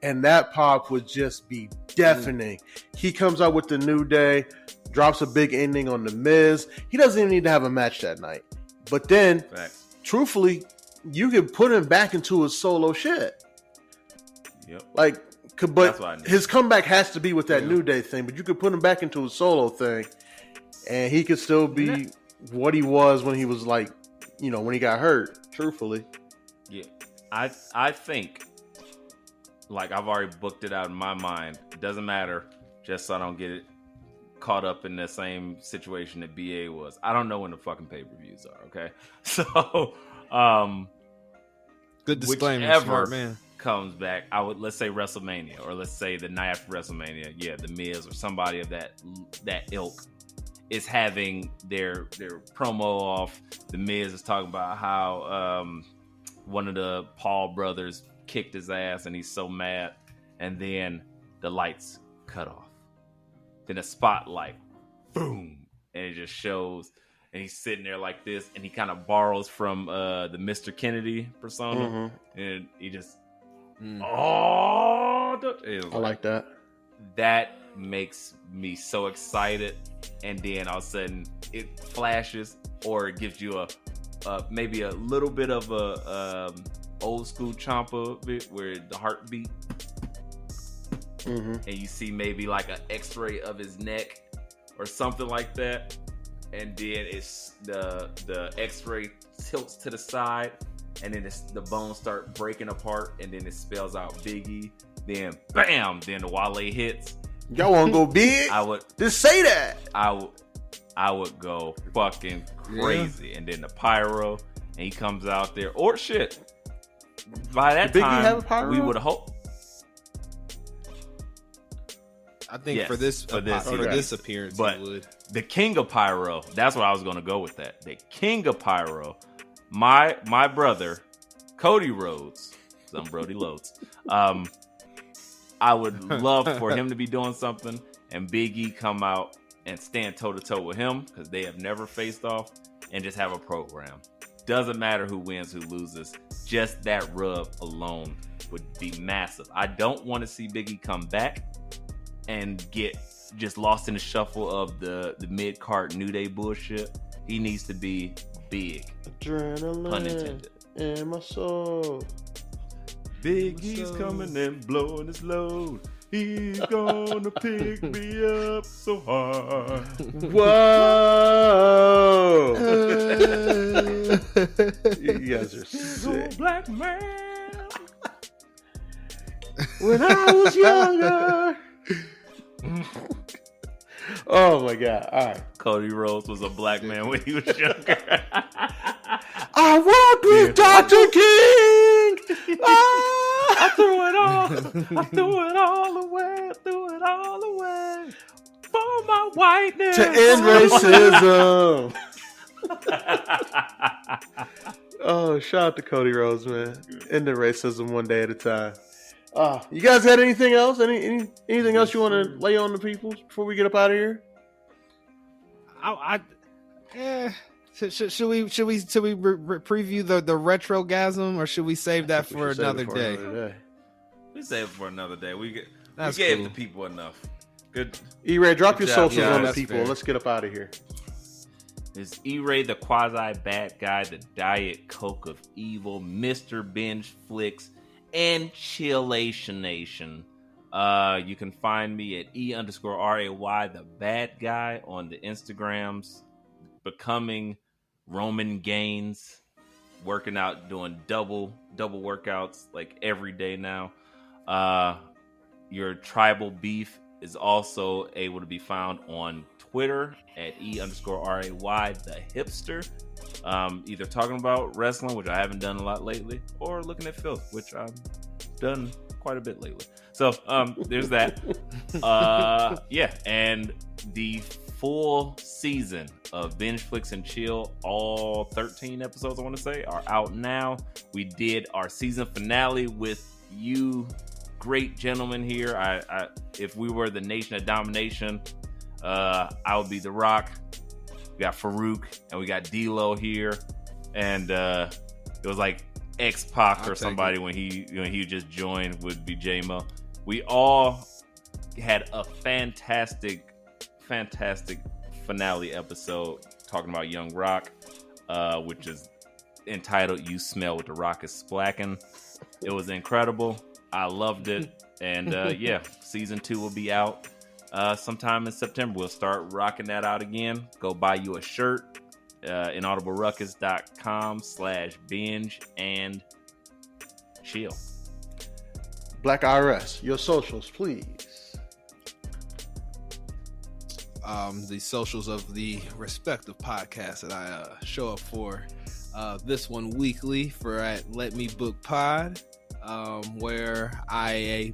And that pop would just be deafening. He comes out with the New Day, drops a big ending on the Miz. He doesn't even need to have a match that night. But then, truthfully, you can put him back into his solo shit. Yep. But his comeback has to be with that New Day thing. But you could put him back into his solo thing, and he could still be what he was when he was when he got hurt. Truthfully, yeah, I think, like, I've already booked it out in my mind. It doesn't matter, just so I don't get it caught up in the same situation that BA was. I don't know when the fucking pay-per-views are. Okay, so good disclaimer, whichever smart man comes back, let's say WrestleMania, or let's say the night after WrestleMania. Yeah, the Miz or somebody of that ilk is having their promo off. The Miz is talking about how one of the Paul brothers kicked his ass and he's so mad, and then the lights cut off. Then a spotlight, boom, and it just shows, and he's sitting there like this, and he kind of borrows from the Mr. Kennedy persona, and he just, I like that. That makes me so excited, and then all of a sudden it flashes, or it gives you a maybe a little bit of a old school Ciampa bit where the heartbeat, and you see maybe like an X-ray of his neck or something like that, and then it's the X-ray tilts to the side, and then the bones start breaking apart, and then it spells out Biggie. Then bam, then the Wale hits. Y'all want to go big? I would just say that. I would go fucking crazy, and then the pyro, and he comes out there, or shit. By that time, have a pyro? We would hope. I think for this appearance, but he would. The King of Pyro. That's what I was going to go with. That the King of Pyro. My brother, Cody Rhodes. I'm Brody Loads. I would love for him to be doing something, and Big E come out and stand toe to toe with him, because they have never faced off, and just have a program. Doesn't matter who wins, who loses. Just that rub alone would be massive. I don't want to see Biggie come back and get just lost in the shuffle of the mid-card New Day bullshit. He needs to be big. Adrenaline Pun intended. in my soul. Biggie's coming and blowing his load. He's gonna pick me up so hard. Whoa! You guys are sick. Black man. When I was younger. Oh my God! All right. Cody Rhodes was a black man when he was younger. I walked with Dr. King. I threw it all. I threw it all away. I threw it all away for my whiteness. To end racism. Oh, shout out to Cody Rhodes, man. Ending racism one day at a time. You guys got anything else? Anything else you want to lay on the people before we get up out of here? Should we preview the retrogasm, or should we save that for another day? We save it for another day. We gave cool. the people enough. Good. E-Ray, drop Good your job. socials Yeah, on the that's people. fair. Let's get up out of here. It's E-Ray, the quasi-bad guy, the Diet Coke of evil, Mr. Binge Flicks, and Chillation Nation. You can find me at E_RAY, the bad guy, on the Instagrams, becoming Roman Gaines, working out, doing double workouts like every day now. Your tribal beef is also able to be found on Twitter at E_RAY, the hipster. Either talking about wrestling, which I haven't done a lot lately, or looking at filth, which I've done quite a bit lately. So there's that. Yeah, and the full season of Binge Flicks and Chill, all 13 episodes I want to say, are out now. We did our season finale with you great gentlemen here. I if we were the Nation of Domination, I would be The Rock. We got Farouk and we got D-Lo here, and it was like X-Pac or somebody when he just joined would be J-Moe. We all had a fantastic finale episode talking about Young Rock, which is entitled "You Smell What the Rock is Splacking." It was incredible. I loved it, and yeah, season 2 will be out sometime in September. We'll start rocking that out again. Go buy you a shirt. inaudibleruckus.com/binge and chill. Black IRS, your socials, please. The socials of the respective podcasts that I show up for. This one weekly for at Let Me Book Pod, where I'm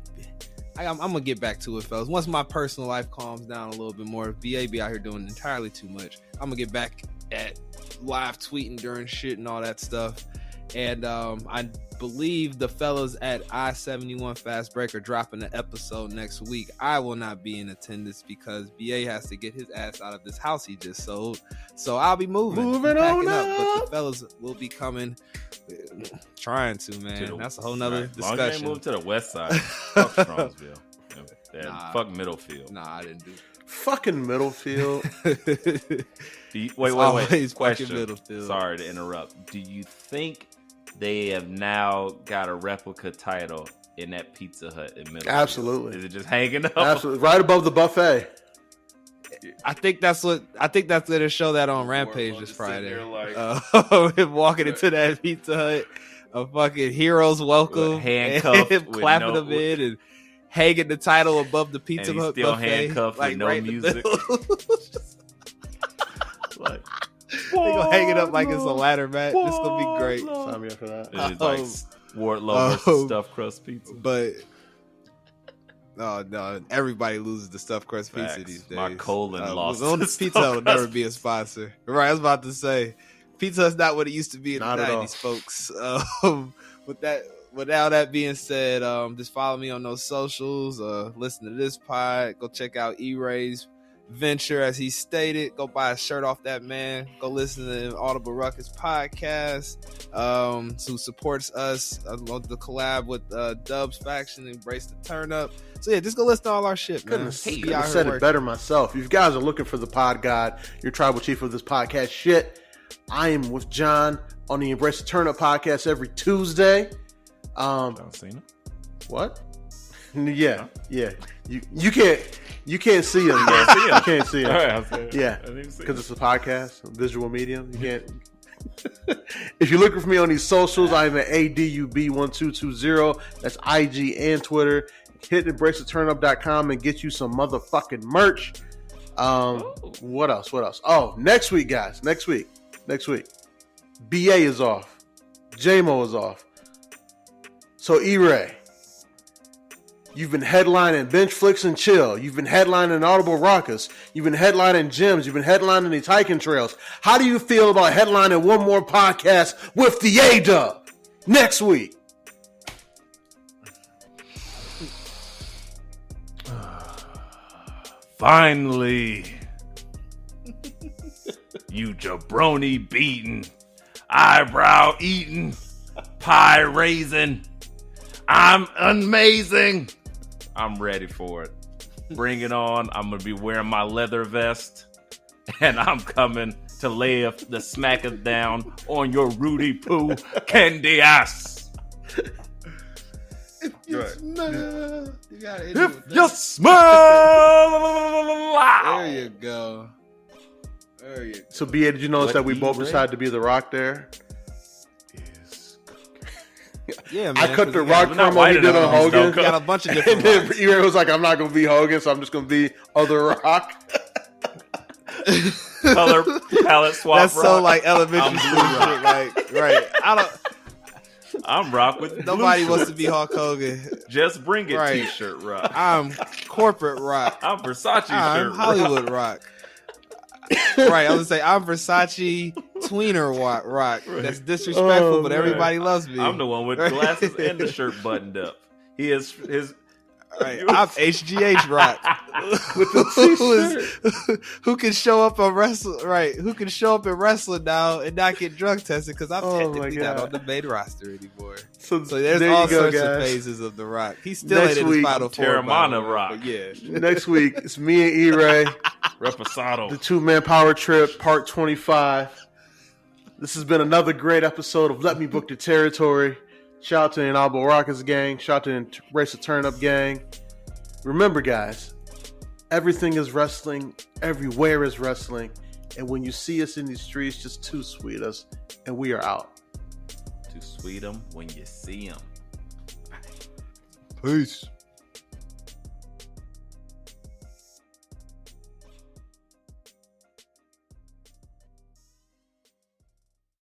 gonna get back to it, fellas. Once my personal life calms down a little bit more, VA be out here doing entirely too much. I'm gonna get back at live tweeting during shit and all that stuff. And I believe the fellas at I-71 Fast Break are dropping an episode next week. I will not be in attendance because BA has to get his ass out of this house he just sold. So I'll be moving on up. But the fellas will be coming, trying to, man. That's a whole nother discussion. Long as they move to the west side. Fuck Strongsville. Fuck Middlefield. Nah, I didn't do Fucking Middlefield. Wait. Question. Middlefield. Sorry to interrupt. Do you think they have now got a replica title in that Pizza Hut in Middlefield? Absolutely. Is it just hanging up? Absolutely. Right above the buffet. I think that's going to show that on Rampage this Friday. Him walking into that Pizza Hut, a fucking hero's welcome, handcuffed, and clapping him in, and hanging the title above the Pizza and Hut still buffet, handcuffed like with no right music. Like, they gonna hang it up like it's a ladder match. This gonna be great. Sign me up for that. It's like Wardlow versus stuffed crust pizza. But no, everybody loses the stuffed crust pizza these days. My colon lost. Pizza Hut will never be a sponsor. Right, I was about to say, Pizza Hut's not what it used to be in the 90s, folks. Without that being said, just follow me on those socials. Listen to this pod. Go check out E-Ray's venture, as he stated. Go buy a shirt off that man. Go listen to the Audible Ruckus podcast, who supports us. I love the collab with Dub's Faction, Embrace the Turn Up. So yeah, just go listen to all our shit, man. Couldn't have said it better myself. If you guys are looking for the pod god, your tribal chief of this podcast shit, I am with John on the Embrace the Turn Up podcast every Tuesday. I've seen it. What? Yeah. You can't see him. You can't see him. All right, Yeah, because it's a podcast, a visual medium. You can't. If you're looking for me on these socials, I'm at ADUB1220. That's IG and Twitter. Hit embracetheturnup.com and get you some motherfucking merch. What else? Oh, next week, guys. Next week. BA is off. J-Moe is off. So, E-Ray, you've been headlining Bench Flicks and Chill. You've been headlining Audible Ruckus. You've been headlining Gyms. You've been headlining these hiking trails. How do you feel about headlining one more podcast with the A-Dub next week? Finally, you jabroni beating, eyebrow eating, pie raising. I'm amazing. I'm ready for it. Bring it on. I'm going to be wearing my leather vest, and I'm coming to lay the smackers down on your Rudy Poo candy ass. If you smell, you gotta end it If with you that. smell, There you go. So, BA, did you notice What that we both E-Ray? decided to be the Rock there? Yeah, man. I cut the 'cause Rock we're not promo white he did enough on on these, Hogan. we got a bunch of And different then rocks. E-Ray was like, I'm not going to be Hogan, so I'm just going to be Other Rock. color palette swap. That's so rock. like elementary I'm school blue shit. Like, right. I'm rock with Nobody blue wants to shorts. be Hulk Hogan. Just bring it Right. t-shirt rock. I'm corporate rock. I'm Versace I'm shirt Hollywood rock. Right, I was gonna say I'm Versace tweener rock. That's disrespectful, Oh, but man. everybody loves me. I'm the one with glasses and the shirt buttoned up. He is his. Right, I'm HGH rock. With the Who can show up on wrestling? Right, who can show up in wrestling now and not get drug tested? Because I'm Oh, my technically not God. on the main roster anymore. So there's there all you go, sorts of guys. phases of the Rock. He's still Next ain't in his week, final four. Terramana by the way, Rock. but yeah. Next week, it's me and E-Ray, Reposado. the two-man power trip, part 25. This has been another great episode of Let Me Book the Territory. Shout out to the Audible Rockets gang. Shout out to the Embrace the Turn Up gang. Remember, guys, everything is wrestling. Everywhere is wrestling. And when you see us in these streets, just too sweet us. And we are out. To sweet 'em when you see 'em. Peace.